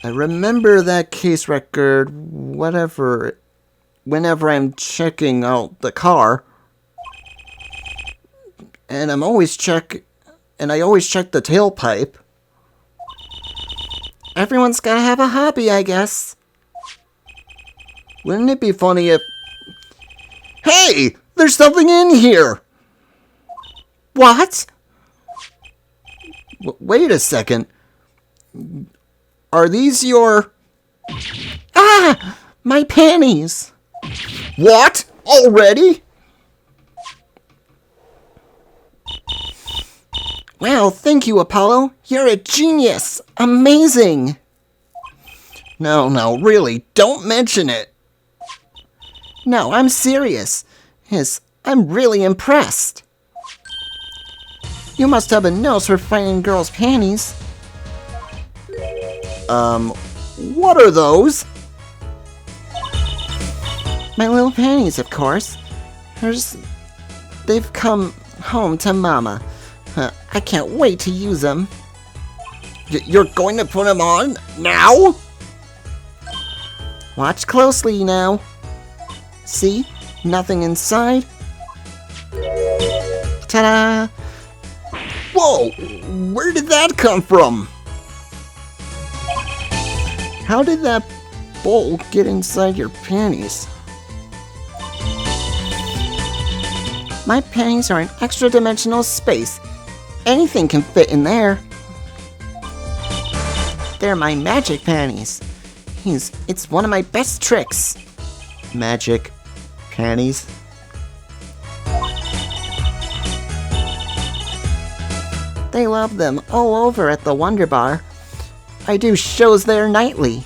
I remember that case record whenever I'm checking out the car. And I always check the tailpipe. Everyone's gotta have a hobby, I guess. Wouldn't it be funny if... Hey! There's something in here! What? Wait a second. Are these your... Ah! My panties! What? Already? Wow, thank you, Apollo. You're a genius. Amazing. No, really, don't mention it. No, I'm serious. Yes, I'm really impressed. You must have a nose for finding girls' panties. What are those? My little panties, of course. They've come home to Mama. I can't wait to use them. You're going to put them on now? Watch closely now. See? Nothing inside. Ta-da! Whoa! Where did that come from? How did that bowl get inside your panties? My panties are an extra-dimensional space. Anything can fit in there. They're my magic panties. It's one of my best tricks. Magic panties? They love them all over at the Wonder Bar. I do shows there nightly.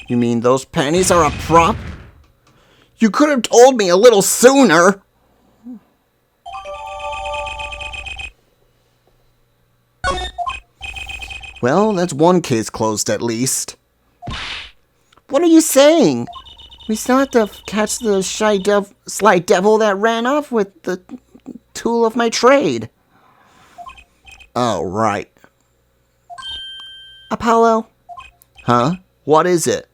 You mean those panties are a prop? You could have told me a little sooner. Well, that's one case closed at least. What are you saying? We still have to catch the sly devil that ran off with the tool of my trade. Oh, right. Apollo, Huh? What is it?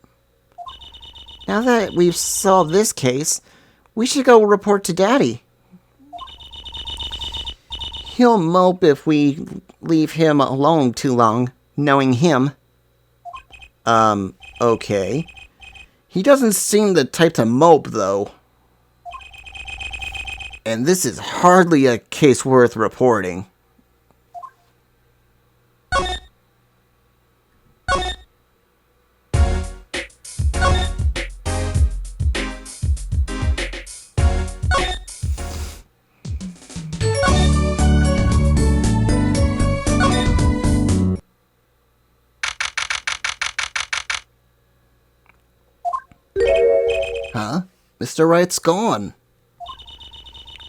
now that we've solved this case, we should go report to Daddy. He'll mope if we leave him alone too long, knowing him. Okay. He doesn't seem the type to mope, though. And this is hardly a case worth reporting. Huh? Mr. Wright's gone.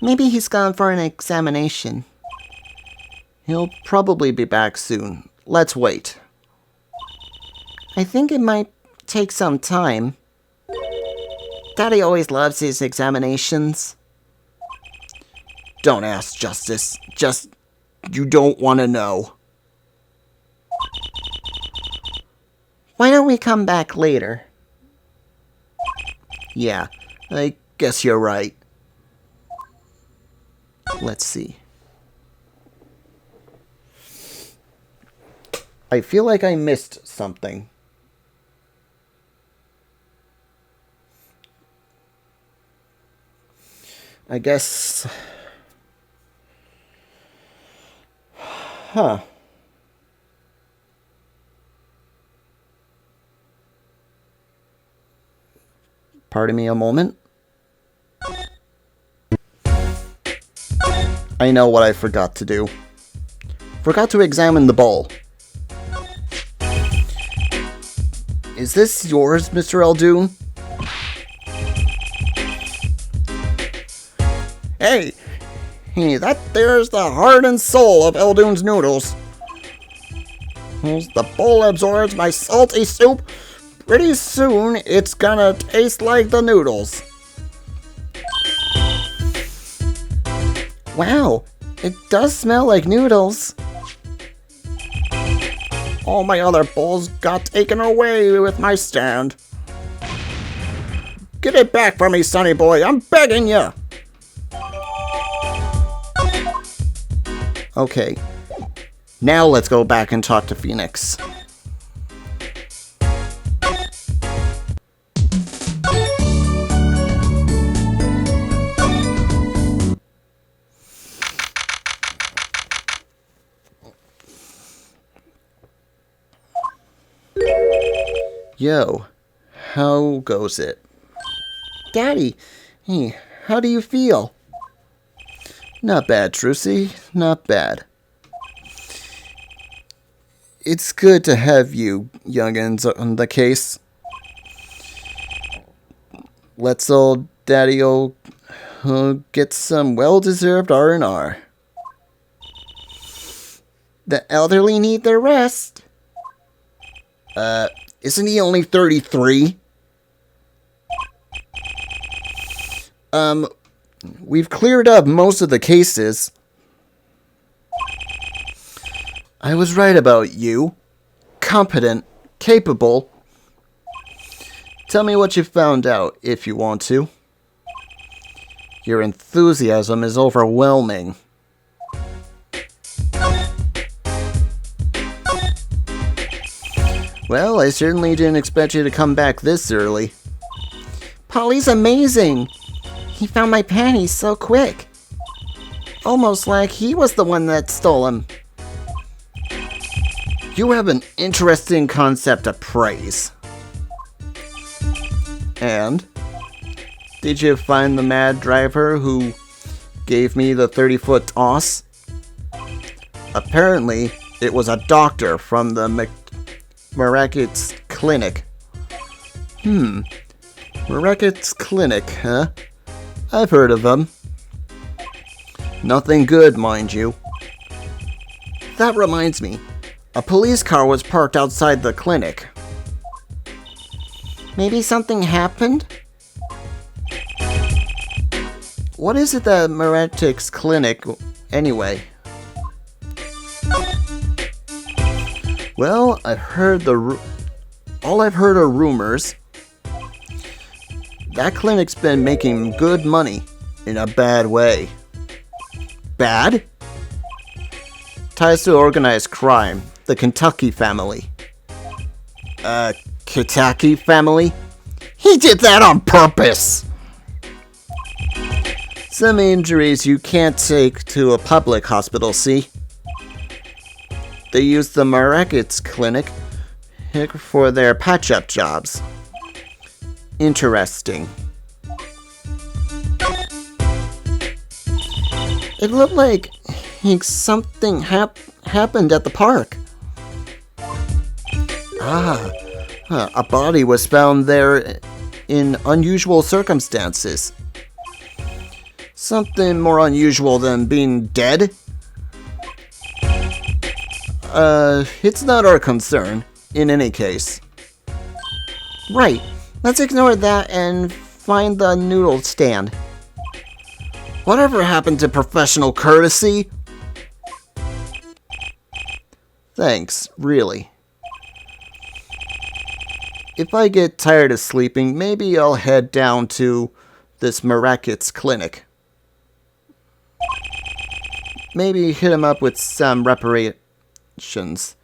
Maybe he's gone for an examination. He'll probably be back soon. Let's wait. I think it might take some time. Daddy always loves his examinations. Don't ask, Justice. You don't want to know. Why don't we come back later? Yeah, I guess you're right. Let's see. I feel like I missed something. I guess... Huh. Pardon me a moment. I know what I forgot to do. Forgot to examine the bowl. Is this yours, Mr. Eldoon? Hey, that there's the heart and soul of Eldoon's noodles. As the bowl absorbs my salty soup, pretty soon it's gonna taste like the noodles. Wow, it does smell like noodles. All my other bowls got taken away with my stand. Get it back for me, sonny boy, I'm begging you. Okay. Now let's go back and talk to Phoenix. Yo, how goes it? Daddy, hey, how do you feel? Not bad, Trucy. Not bad. It's good to have you youngins on the case. Let's old Daddy-o get some well-deserved R&R. The elderly need their rest. Isn't he only 33? We've cleared up most of the cases. I was right about you. Competent, capable. Tell me what you found out, if you want to. Your enthusiasm is overwhelming. Well, I certainly didn't expect you to come back this early. Polly's amazing. He found my panties so quick. Almost like he was the one that stole them. You have an interesting concept of praise. And? Did you find the mad driver who gave me the 30-foot toss? Apparently, it was a doctor from the Miraculous Clinic. Miraculous Clinic, huh? I've heard of them. Nothing good, mind you. That reminds me. A police car was parked outside the clinic. Maybe something happened? What is it that Miraculous Clinic, anyway? Well, all I've heard are rumors. That clinic's been making good money in a bad way. Bad? Ties to organized crime, the Kentucky family. Kentucky family? He did that on purpose! Some injuries you can't take to a public hospital, see? They use the Miraculous Clinic for their patch-up jobs. Interesting. It looked like something happened at the park. A body was found there in unusual circumstances. Something more unusual than being dead? It's not our concern, in any case. Right. Let's ignore that and find the noodle stand. Whatever happened to professional courtesy? Thanks, really. If I get tired of sleeping, maybe I'll head down to this Miraculous Clinic. Maybe hit him up with some reparations.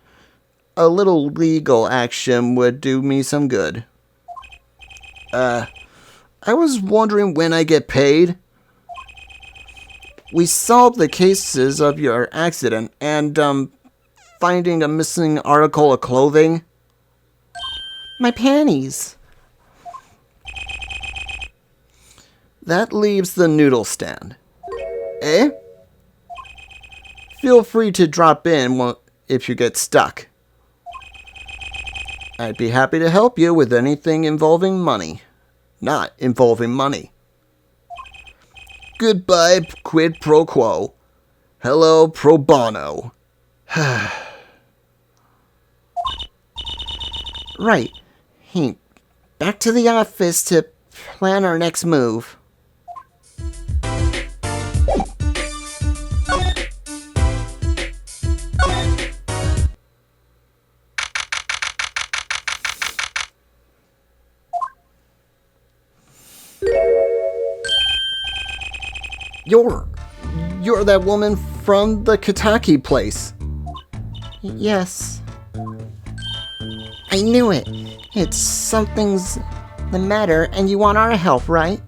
A little legal action would do me some good. I was wondering when I get paid. We solved the cases of your accident, and, finding a missing article of clothing? My panties. That leaves the noodle stand. Eh? Feel free to drop in if you get stuck. I'd be happy to help you with anything involving money. Not involving money. Goodbye, quid pro quo. Hello, pro bono. Right. Hey, back to the office to plan our next move. You're that woman from the Kitaki place. Yes. I knew it. It's something's the matter and you want our help, right?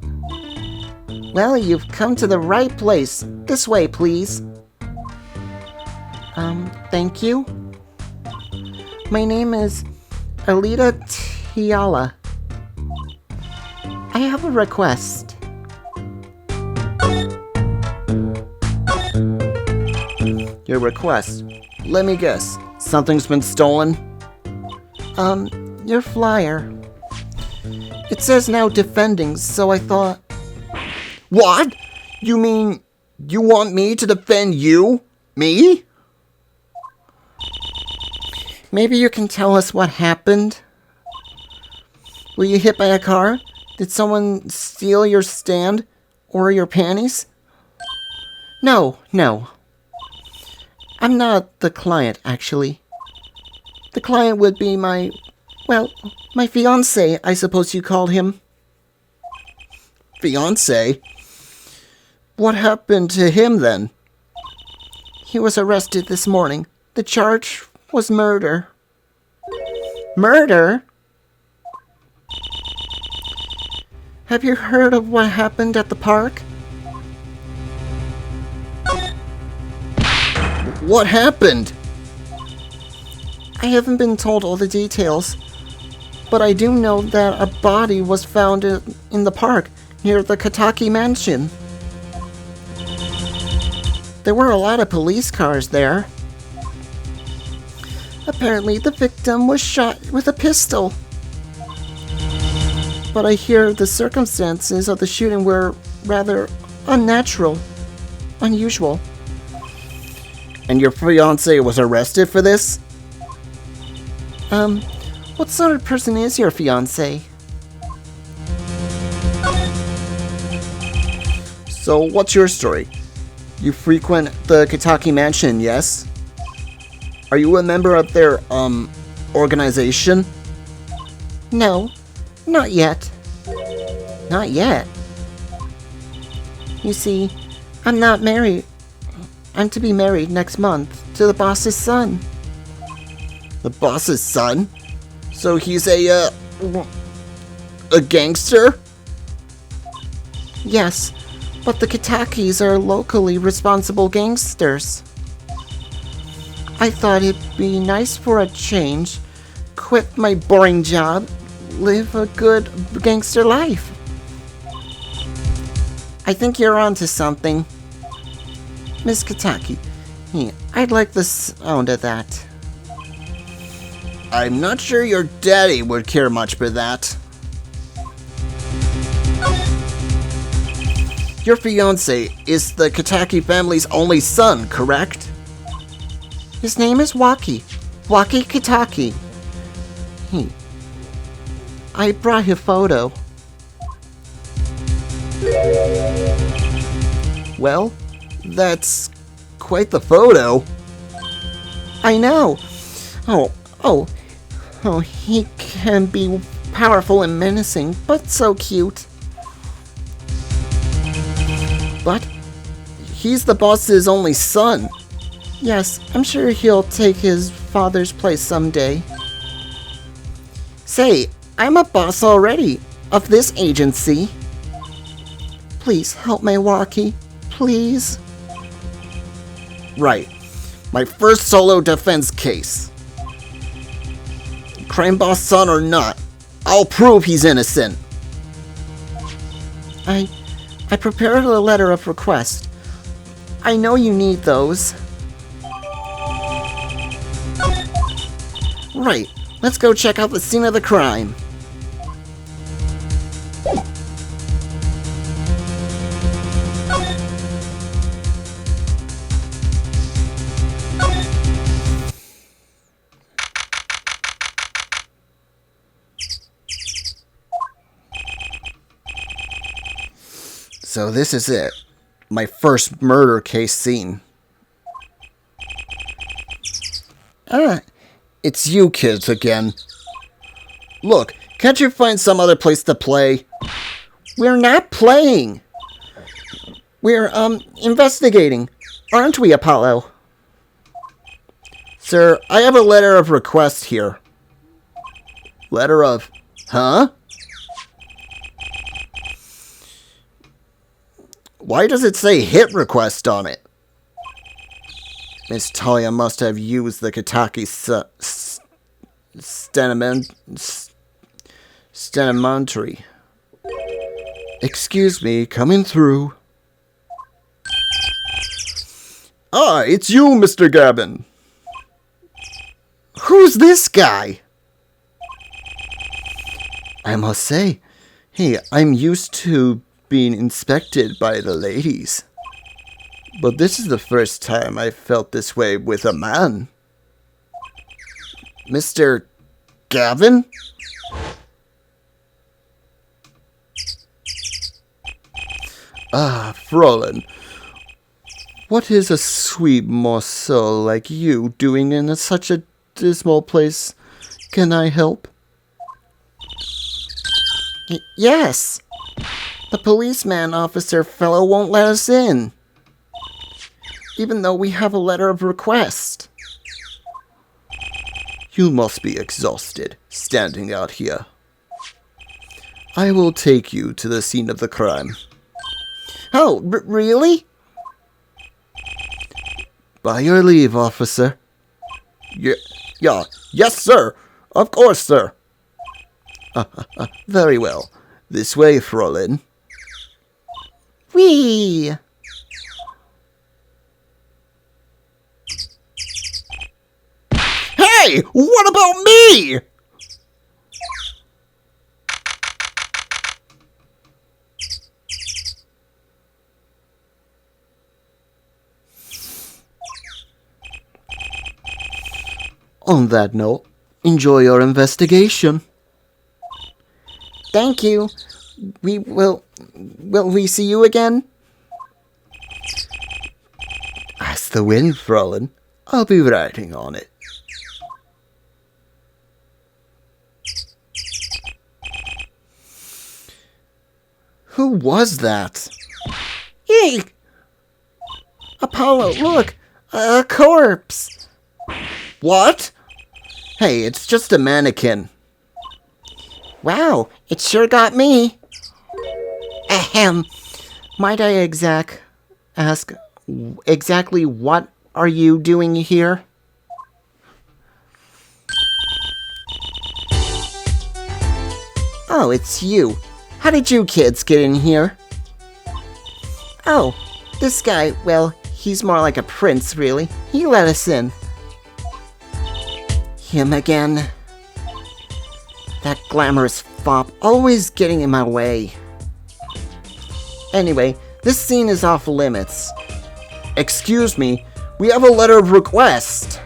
Well, you've come to the right place. This way, please. Thank you. My name is Alita Tiala. I have a request. Your request. Let me guess. Something's been stolen? Your flyer. It says now defending, so I thought... What? You mean you want me to defend you? Me? Maybe you can tell us what happened? Were you hit by a car? Did someone steal your stand? Or your panties? No. I'm not the client, actually. The client would be my fiancé, I suppose you called him. Fiancé? What happened to him then? He was arrested this morning. The charge was murder. Murder? Have you heard of what happened at the park? What happened? I haven't been told all the details, but I do know that a body was found in the park near the Kitaki mansion. There were a lot of police cars there. Apparently the victim was shot with a pistol. But I hear the circumstances of the shooting were rather unnatural, unusual. And your fiancé was arrested for this? What sort of person is your fiancé? So what's your story? You frequent the Kitaki mansion, yes? Are you a member of their, organization? No, not yet. Not yet? You see, I'm not married. I'm to be married next month to the boss's son. The boss's son? So he's a gangster? Yes, but the Kitakis are locally responsible gangsters. I thought it'd be nice for a change. Quit my boring job. Live a good gangster life. I think you're onto something. Miss Kitaki, I'd like the sound of that. I'm not sure your daddy would care much for that. Your fiancé is the Kitaki family's only son, correct? His name is Waki. Waki Kitaki. I brought a photo. Well, that's quite the photo. I know. Oh, he can be powerful and menacing, but so cute. But he's the boss's only son. Yes, I'm sure he'll take his father's place someday. Say, I'm a boss already of this agency. Please help my Waki. Please. Right. My first solo defense case. Crime boss son or not, I'll prove he's innocent. I prepared a letter of request. I know you need those. Right, let's go check out the scene of the crime. So this is it. My first murder case scene. Ah, it's you kids again. Look, can't you find some other place to play? We're not playing. We're, investigating. Aren't we, Apollo? Sir, I have a letter of request here. Letter of... Huh? Why does it say hit request on it? Miss Talia must have used the Kitaki Stenementary. Excuse me, coming through. Ah, it's you, Mr. Gavin. Who's this guy? I must say, hey, I'm used to being inspected by the ladies. But this is the first time I felt this way with a man. Mr. Gavin? Ah, Frolin. What is a sweet morsel like you doing in such a dismal place? Can I help? Yes. The policeman officer fellow won't let us in. Even though we have a letter of request. You must be exhausted, standing out here. I will take you to the scene of the crime. Oh, really? By your leave, officer. Yeah, yes, sir. Of course, sir. Very well. This way, Frolin. Whee! Hey, what about me? On that note, enjoy your investigation. Thank you. Will we see you again? As the wind, Frolin. I'll be writing on it. Who was that? Eek! Apollo, look! A corpse! What? Hey, it's just a mannequin. Wow, it sure got me. Ahem. Might I ask exactly what are you doing here? Oh, it's you. How did you kids get in here? Oh, this guy, well, he's more like a prince, really. He let us in. Him again. That glamorous fop, always getting in my way. Anyway, this scene is off limits. Excuse me, we have a letter of request.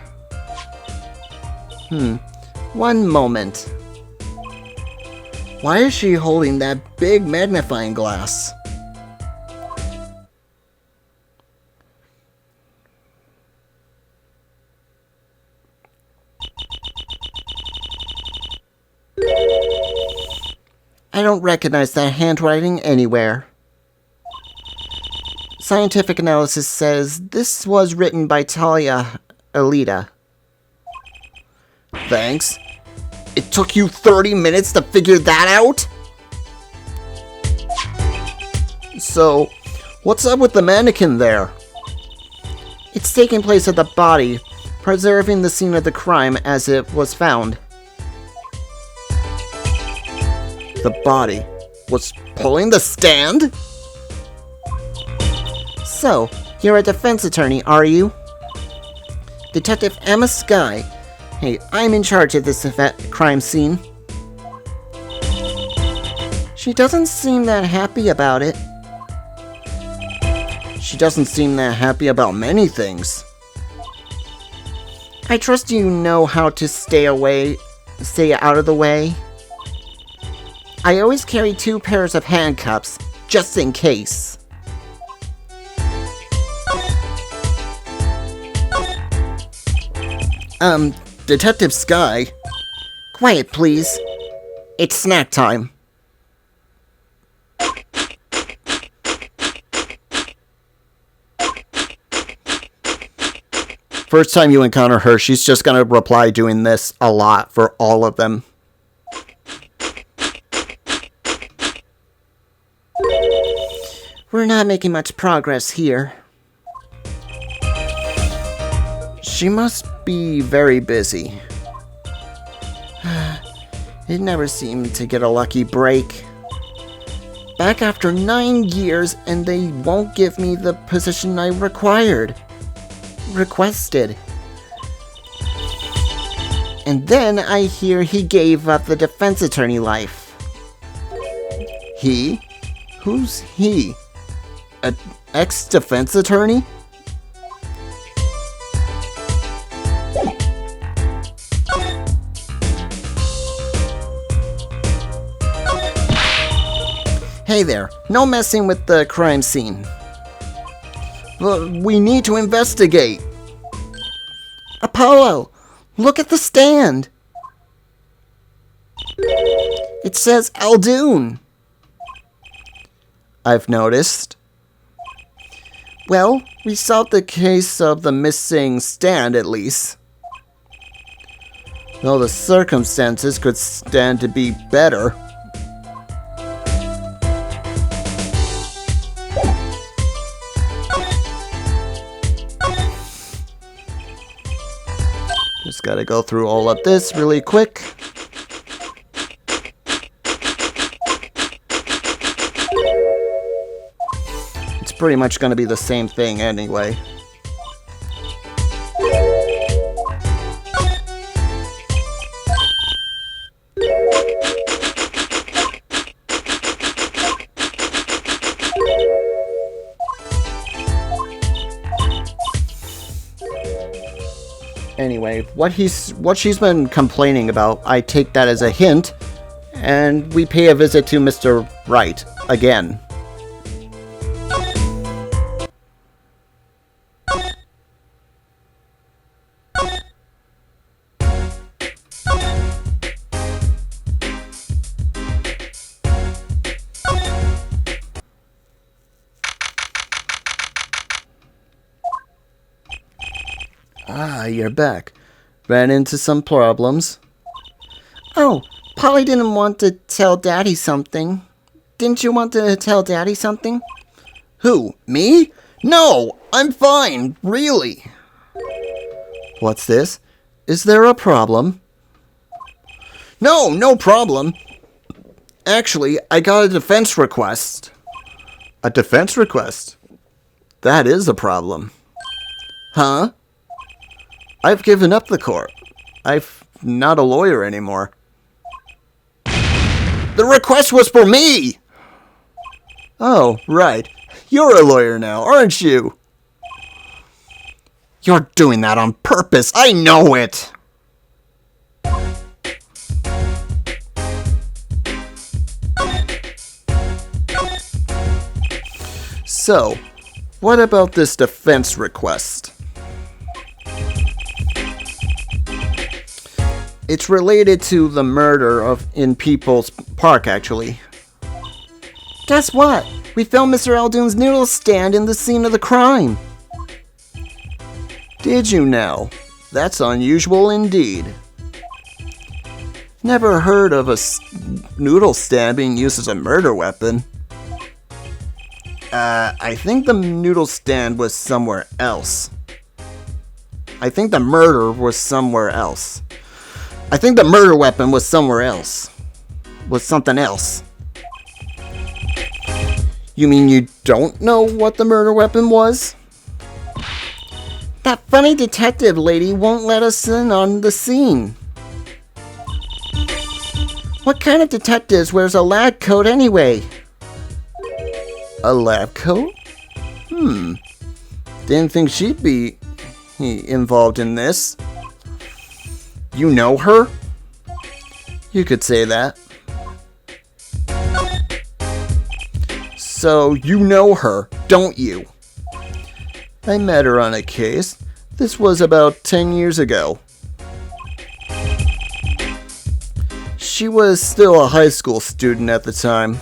One moment. Why is she holding that big magnifying glass? I don't recognize that handwriting anywhere. Scientific analysis says this was written by Talia Alita. Thanks. It took you 30 minutes to figure that out? So, what's up with the mannequin there? It's taking place at the body, preserving the scene of the crime as it was found. The body was pulling the stand? So, you're a defense attorney, are you? Detective Emma Skye. Hey, I'm in charge of this crime scene. She doesn't seem that happy about it. She doesn't seem that happy about many things. I trust you know how to stay out of the way. I always carry 2 pairs of handcuffs, just in case. Detective Skye. Quiet, please. It's snack time. First time you encounter her, she's just gonna reply doing this a lot for all of them. We're not making much progress here. She must be very busy. It never seemed to get a lucky break. Back after 9 years, and they won't give me the position I requested. And then I hear he gave up the defense attorney life. He? Who's he? An ex-defense attorney? Hey there, no messing with the crime scene. We need to investigate. Apollo, look at the stand. It says Aldoon. I've noticed. Well, we solved the case of the missing stand at least. Though the circumstances could stand to be better. Just gotta go through all of this really quick. It's pretty much gonna be the same thing anyway. Anyway, what she's been complaining about, I take that as a hint, and we pay a visit to Mr. Wright again. Ah, you're back. Ran into some problems. Oh, Polly didn't want to tell Daddy something. Didn't you want to tell Daddy something? Who? Me? No, I'm fine, really. What's this? Is there a problem? No, no problem. Actually, I got a defense request. A defense request? That is a problem. Huh? I've given up the court. I'm not a lawyer anymore. The request was for me! Oh, right. You're a lawyer now, aren't you? You're doing that on purpose. I know it! So, what about this defense request? It's related to the murder in People's Park, actually. Guess what? We found Mr. Aldoon's noodle stand in the scene of the crime. Did you now? That's unusual indeed. Never heard of a noodle stand being used as a murder weapon. I think the noodle stand was somewhere else. I think the murder was somewhere else. I think the murder weapon was somewhere else. Was something else. You mean you don't know what the murder weapon was? That funny detective lady won't let us in on the scene. What kind of detective wears a lab coat anyway? A lab coat? Didn't think she'd be involved in this. You know her? You could say that. So you know her, don't you? I met her on a case. This was about 10 years ago. She was still a high school student at the time.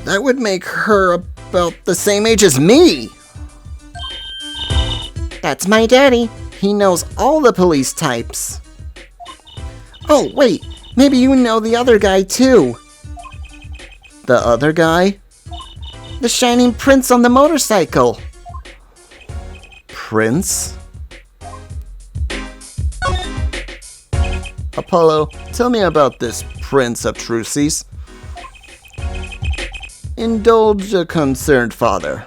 That would make her about the same age as me. That's my daddy. He knows all the police types. Oh, wait. Maybe you know the other guy too. The other guy? The shining prince on the motorcycle. Prince? Apollo, tell me about this Prince of Trucies. Indulge a concerned father.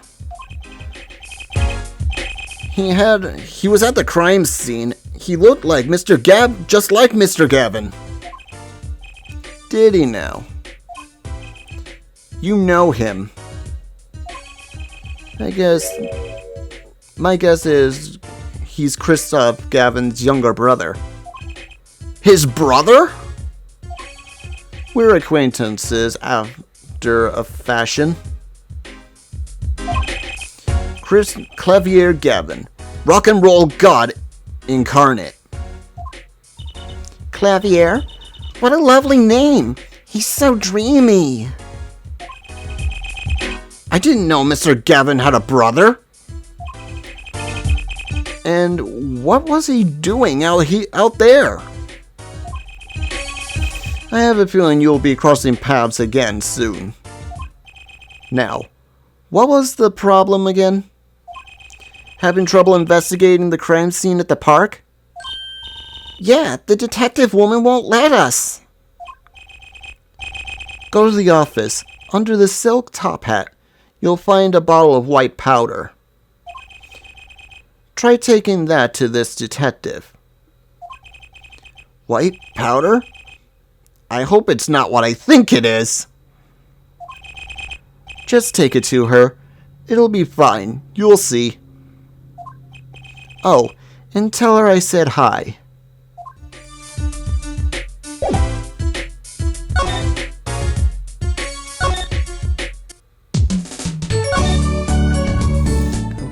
He was at the crime scene. He looked like just like Mr. Gavin. Did he now? You know him. My guess is he's Christoph Gavin's younger brother. His brother? We're acquaintances after a fashion. Clavier Gavin, rock and roll god incarnate. Clavier? What a lovely name. He's so dreamy. I didn't know Mr. Gavin had a brother. And what was he doing out there? I have a feeling you'll be crossing paths again soon. Now, what was the problem again? Having trouble investigating the crime scene at the park? Yeah, the detective woman won't let us. Go to the office. Under the silk top hat, you'll find a bottle of white powder. Try taking that to this detective. White powder? I hope it's not what I think it is. Just take it to her. It'll be fine. You'll see. Oh, and tell her I said hi.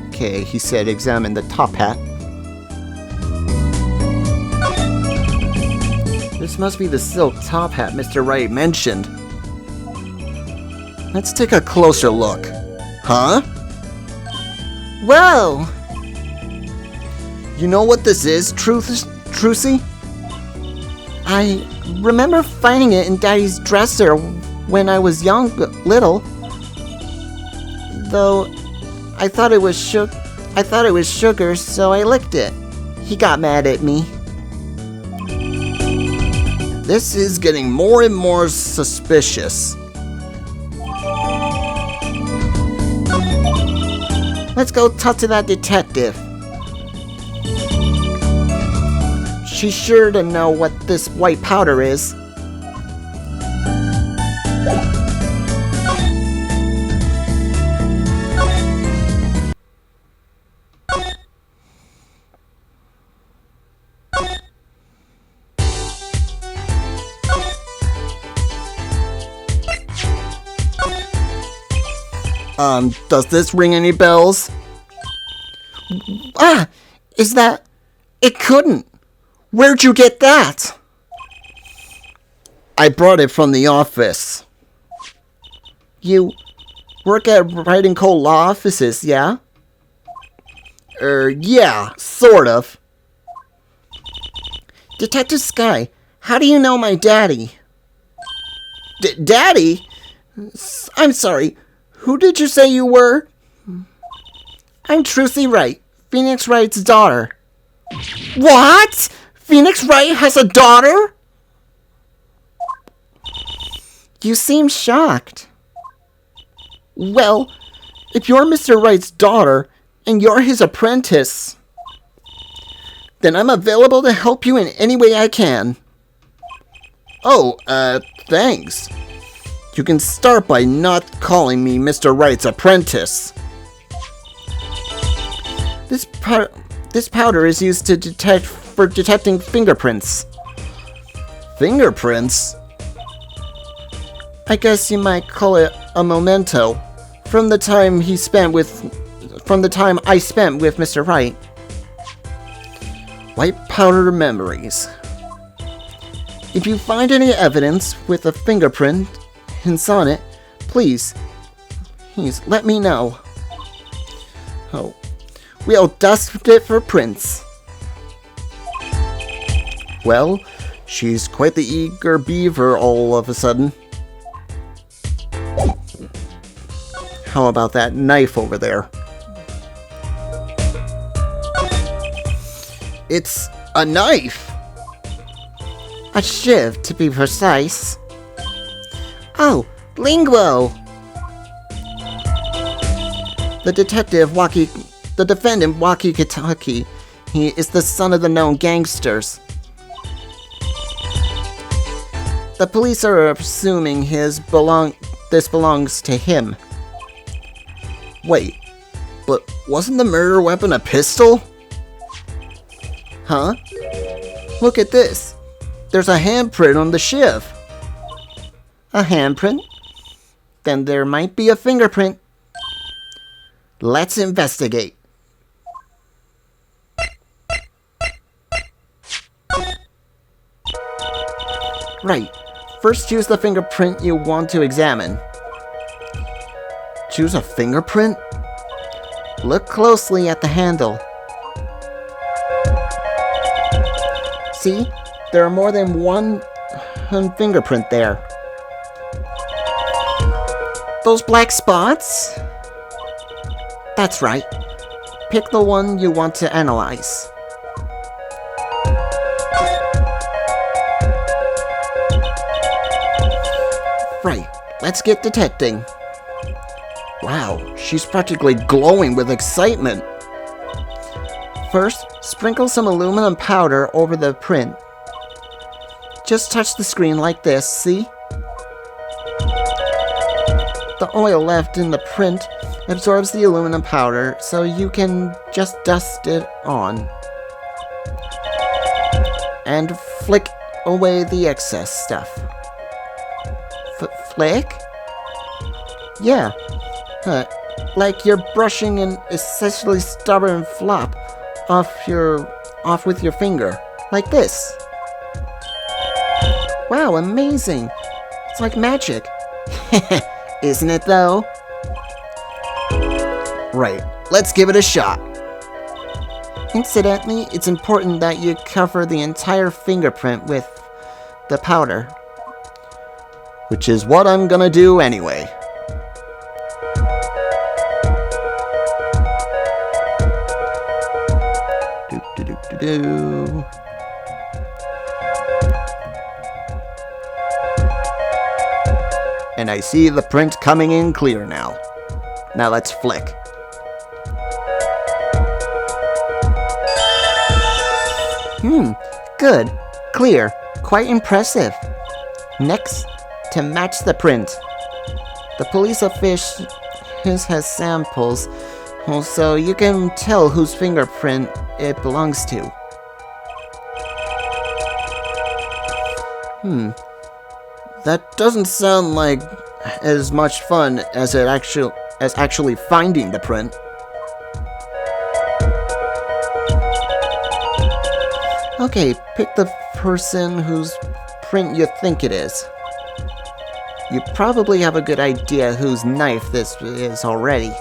Okay, he said examine the top hat. This must be the silk top hat Mr. Wright mentioned. Let's take a closer look. Huh? Whoa! You know what this is, Trucy? I remember finding it in Daddy's dresser when I was little. Though I thought it was sugar, so I licked it. He got mad at me. This is getting more and more suspicious. Let's go talk to that detective. She's sure to know what this white powder is. Does this ring any bells? Ah! Is that... It couldn't! Where'd you get that? I brought it from the office. You work at Wright & Co. law offices, yeah? Yeah, sort of. Detective Sky, how do you know my daddy? Daddy? I'm sorry, who did you say you were? I'm Trucy Wright, Phoenix Wright's daughter. What? Phoenix Wright has a daughter? You seem shocked. Well, if you're Mr. Wright's daughter and you're his apprentice, then I'm available to help you in any way I can. Oh, thanks. You can start by not calling me Mr. Wright's apprentice. This powder is used to detecting fingerprints. Fingerprints? I guess you might call it a memento from the time I spent with Mr. Wright. White powder memories. If you find any evidence with a fingerprint hints on it, please let me know. Oh, we'll dust it for prints. Well, she's quite the eager beaver all of a sudden. How about that knife over there? It's a knife! A shiv, to be precise. Oh, linguo! The defendant, Waki Kitaki, he is the son of the known gangsters. The police are assuming this belongs to him. Wait, but wasn't the murder weapon a pistol? Huh? Look at this. There's a handprint on the shiv. A handprint? Then there might be a fingerprint. Let's investigate. Right. First, choose the fingerprint you want to examine. Choose a fingerprint? Look closely at the handle. See? There are more than one fingerprint there. Those black spots? That's right. Pick the one you want to analyze. Right, let's get detecting. Wow, she's practically glowing with excitement. First, sprinkle some aluminum powder over the print. Just touch the screen like this, see? The oil left in the print absorbs the aluminum powder, so you can just dust it on. And flick away the excess stuff. Flick? Yeah. Like you're brushing an essentially stubborn flop off with your finger. Like this. Wow, amazing. It's like magic. Isn't it though? Right, let's give it a shot. Incidentally, it's important that you cover the entire fingerprint with the powder. Which is what I'm gonna do anyway. Do. And I see the print coming in clear now. Now let's flick. Good. Clear. Quite impressive. Next, to match the print. The police official has samples, so you can tell whose fingerprint it belongs to. That doesn't sound like as much fun as actually finding the print. Okay, pick the person whose print you think it is. You probably have a good idea whose knife this is already.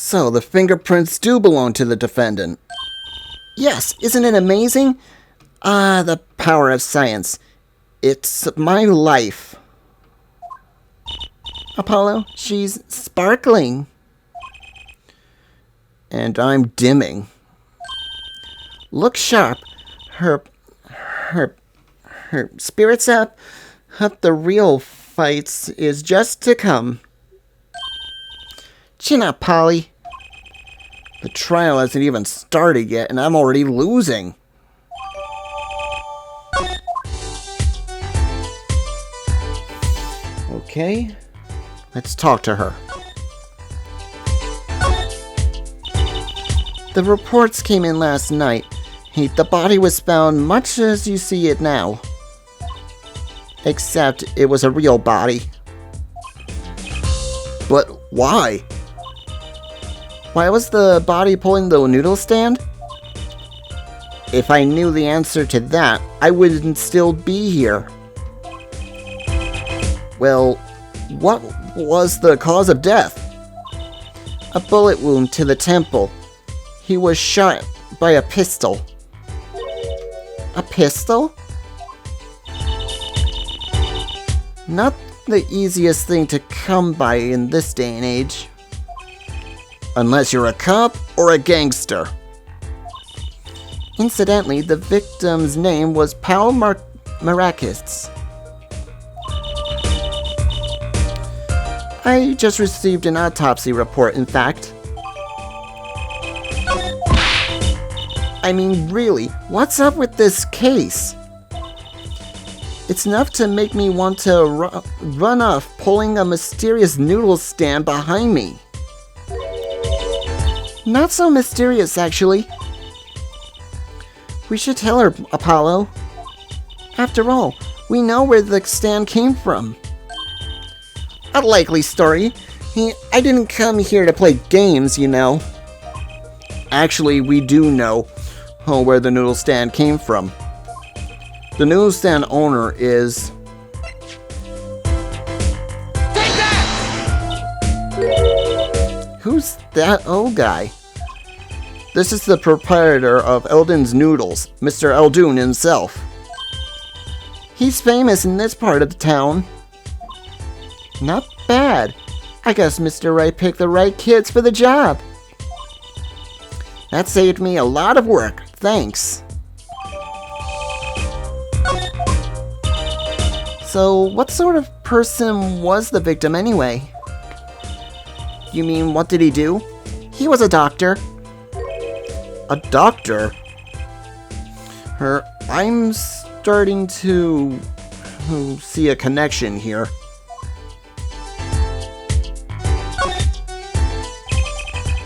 So, the fingerprints do belong to the defendant. Yes, isn't it amazing? Ah, the power of science. It's my life. Apollo, she's sparkling. And I'm dimming. Look sharp. Her spirit's up. The real fights is just to come. Chin up, Polly. The trial hasn't even started yet, and I'm already losing. Okay, let's talk to her. The reports came in last night. The body was found much as you see it now. Except it was a real body. But why? Why was the body pulling the noodle stand? If I knew the answer to that, I wouldn't still be here. Well, what was the cause of death? A bullet wound to the temple. He was shot by a pistol. A pistol? Not the easiest thing to come by in this day and age. Unless you're a cop or a gangster. Incidentally, the victim's name was Paul Maracus. I just received an autopsy report, in fact. I mean, really, what's up with this case? It's enough to make me want to run off pulling a mysterious noodle stand behind me. Not so mysterious, actually. We should tell her, Apollo. After all, we know where the stand came from. A likely story. I didn't come here to play games, you know. Actually, we do know where the noodle stand came from. The noodle stand owner is... Take that! Who's that old guy? This is the proprietor of Eldon's Noodles, Mr. Eldoon himself. He's famous in this part of the town. Not bad. I guess Mr. Wright picked the right kids for the job. That saved me a lot of work. Thanks. So, what sort of person was the victim anyway? You mean, what did he do? He was a doctor. A doctor? I'm starting to see a connection here.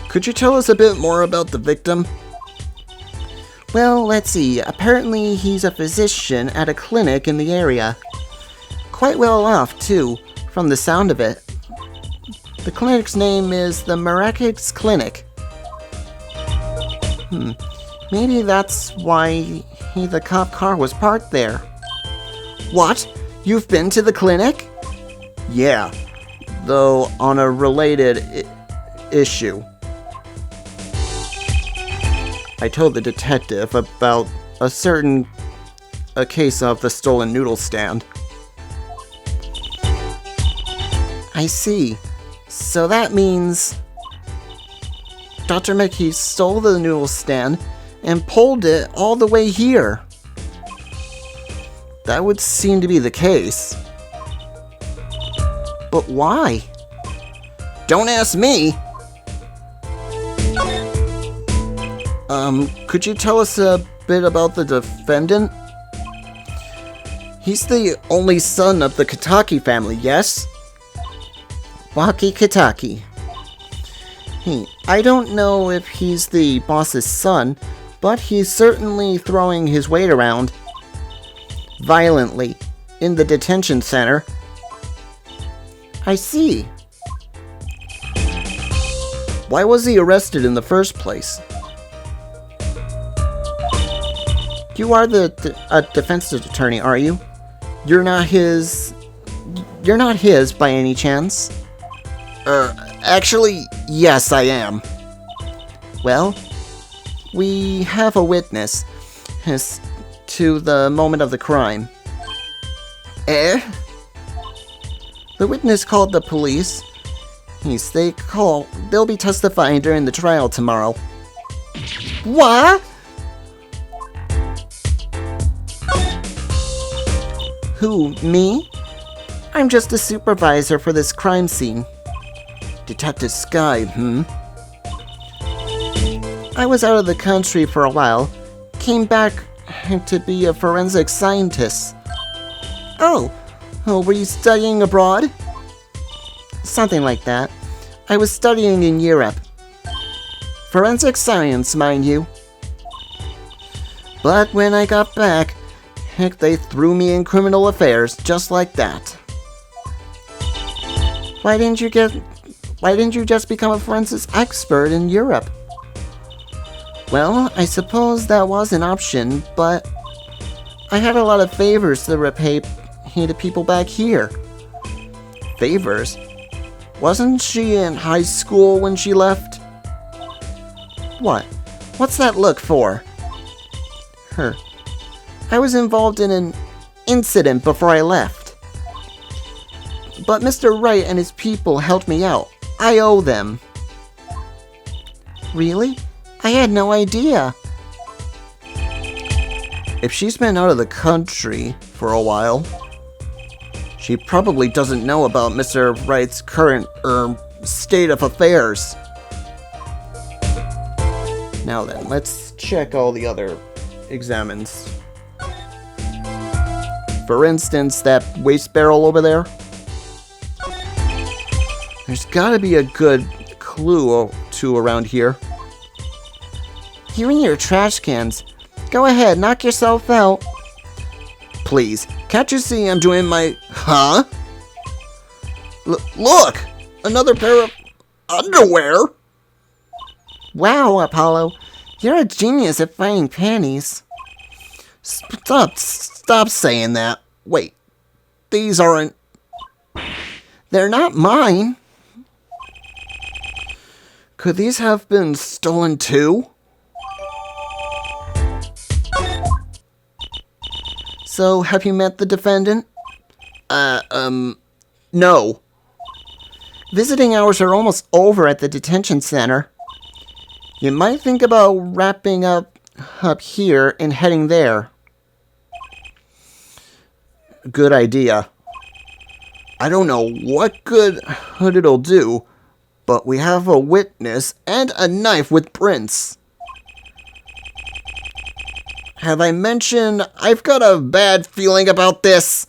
Could you tell us a bit more about the victim? Well, let's see. Apparently he's a physician at a clinic in the area. Quite well off, too, from the sound of it. The clinic's name is the Maracus Clinic. Maybe that's why the cop car was parked there. What? You've been to the clinic? Yeah, though on a related issue. I told the detective about a case of the stolen noodle stand. I see. So that means Dr. Mickey stole the noodle stand and pulled it all the way here. That would seem to be the case. But why? Don't ask me! Could you tell us a bit about the defendant? He's the only son of the Kitaki family, yes? Waki Kitaki. I don't know if he's the boss's son, but he's certainly throwing his weight around. Violently. In the detention center. I see. Why was he arrested in the first place? You are the defense attorney, are you? You're not his by any chance? Actually, yes, I am. Well, we have a witness as to the moment of the crime. Eh? The witness called the police. They'll be testifying during the trial tomorrow. What? Who, me? I'm just a supervisor for this crime scene. Detective Sky, I was out of the country for a while. Came back to be a forensic scientist. Oh, were you studying abroad? Something like that. I was studying in Europe. Forensic science, mind you. But when I got back, heck, they threw me in criminal affairs just like that. Why didn't you just become a forensics expert in Europe? Well, I suppose that was an option, but I had a lot of favors to repay to people back here. Favors? Wasn't she in high school when she left? What? What's that look for? Her. I was involved in an incident before I left. But Mr. Wright and his people helped me out. I owe them. Really? I had no idea. If she's been out of the country for a while, she probably doesn't know about Mr. Wright's current, state of affairs. Now then, let's check all the other examines. For instance, that waste barrel over there. There's gotta be a good clue or two around here. You and your trash cans. Go ahead, knock yourself out. Please, can't you see I'm doing my... Huh? Look! Another pair of underwear! Wow, Apollo. You're a genius at finding panties. Stop saying that. Wait, these aren't... They're not mine. Could these have been stolen too? So, have you met the defendant? No. Visiting hours are almost over at the detention center. You might think about wrapping up here and heading there. Good idea. I don't know what good it'll do, but we have a witness and a knife with prints. Have I mentioned I've got a bad feeling about this?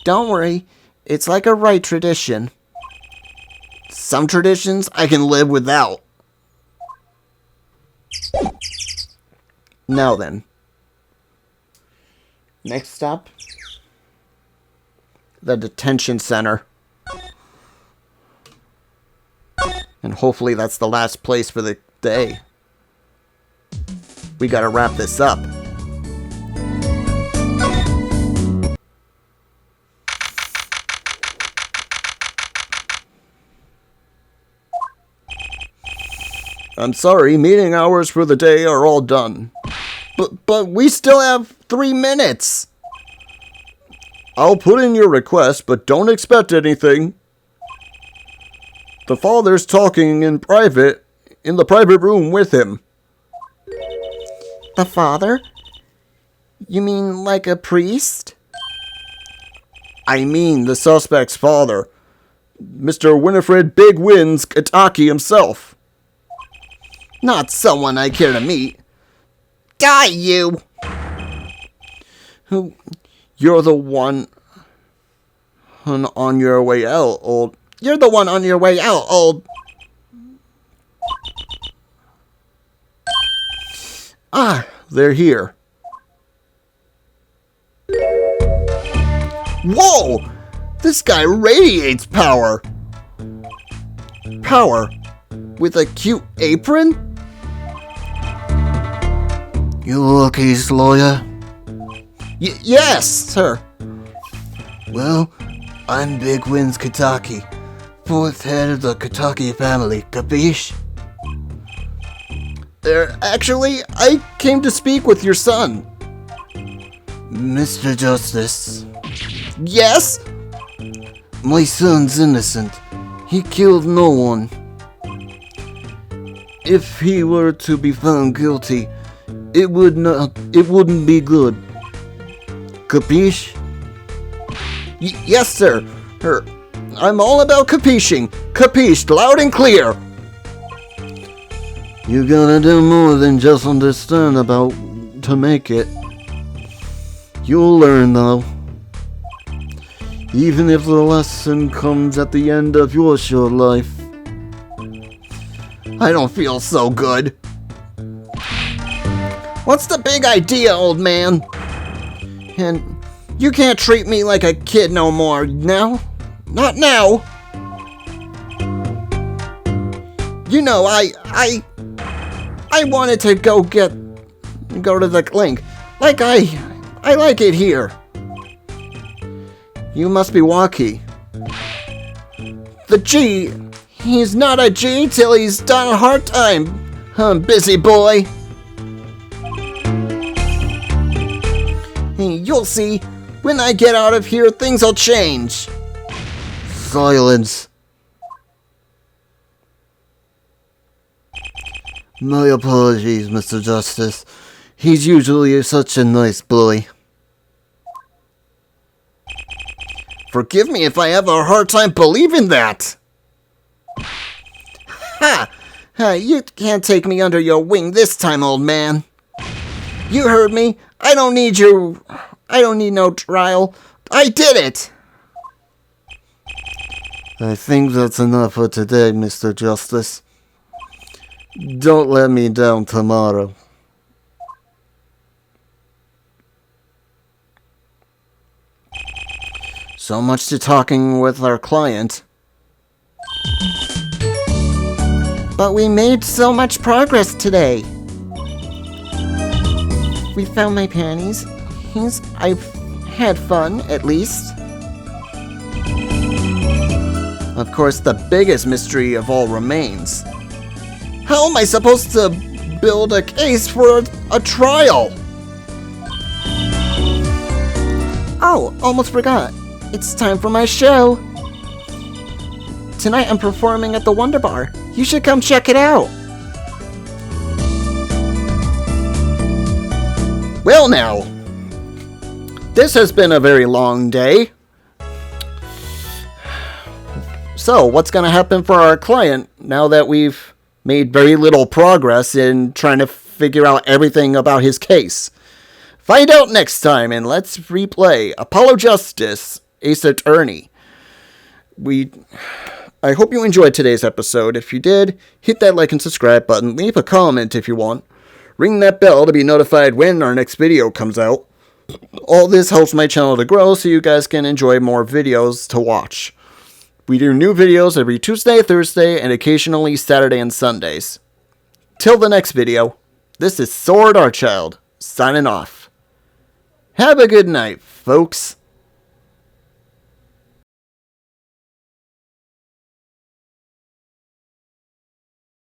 Don't worry, it's like a right tradition. Some traditions I can live without. Now then. Next stop, the detention center. And hopefully that's the last place for the day. We gotta wrap this up. I'm sorry, meeting hours for the day are all done. But we still have 3 minutes. I'll put in your request, but don't expect anything. The father's talking in private, in the private room with him. The father? You mean like a priest? I mean the suspect's father. Mr. Winifred Big Wins Kataki himself. Not someone I care to meet. Die, you! You're the one on your way out, old. You're the one on your way out, old. Ah, they're here. Whoa! This guy radiates power. Power? With a cute apron? You look his lawyer? Yes, sir. Well, I'm Big Wins Kataki, 4th head of the Kataki family, capiche? Actually, I came to speak with your son. Mr. Justice, Yes? my son's innocent. He killed no one. If he were to be found guilty, it wouldn't be good. Capiche? Yes, sir. I'm all about capiching. Capished, loud and clear. You gotta do more than just understand about to make it. You'll learn though. Even if the lesson comes at the end of your short life. I don't feel so good. What's the big idea, old man? And you can't treat me like a kid no more, now? Not now. You know, I wanted to go to the clink. Like I like it here. You must be wacky. The G, he's not a G till he's done a hard time. Busy boy. Hey, you'll see. When I get out of here, things'll change. Silence. My apologies, Mr. Justice. He's usually such a nice boy. Forgive me if I have a hard time believing that. Ha! You can't take me under your wing this time, old man. You heard me. I don't need no trial. I did it. I think that's enough for today, Mr. Justice. Don't let me down tomorrow. So much to talking with our client. But we made so much progress today. We found my panties. I've had fun, at least. Of course, the biggest mystery of all remains. How am I supposed to build a case for a trial? Oh, almost forgot. It's time for my show. Tonight I'm performing at the Wonder Bar. You should come check it out. Well now, this has been a very long day. So, what's going to happen for our client now that we've made very little progress in trying to figure out everything about his case? Find out next time, and let's replay Apollo Justice, Ace Attorney. I hope you enjoyed today's episode. If you did, hit that like and subscribe button. Leave a comment if you want. Ring that bell to be notified when our next video comes out. All this helps my channel to grow so you guys can enjoy more videos to watch. We do new videos every Tuesday, Thursday, and occasionally Saturday and Sundays. Till the next video, this is Saur Darkchylde, signing off. Have a good night, folks.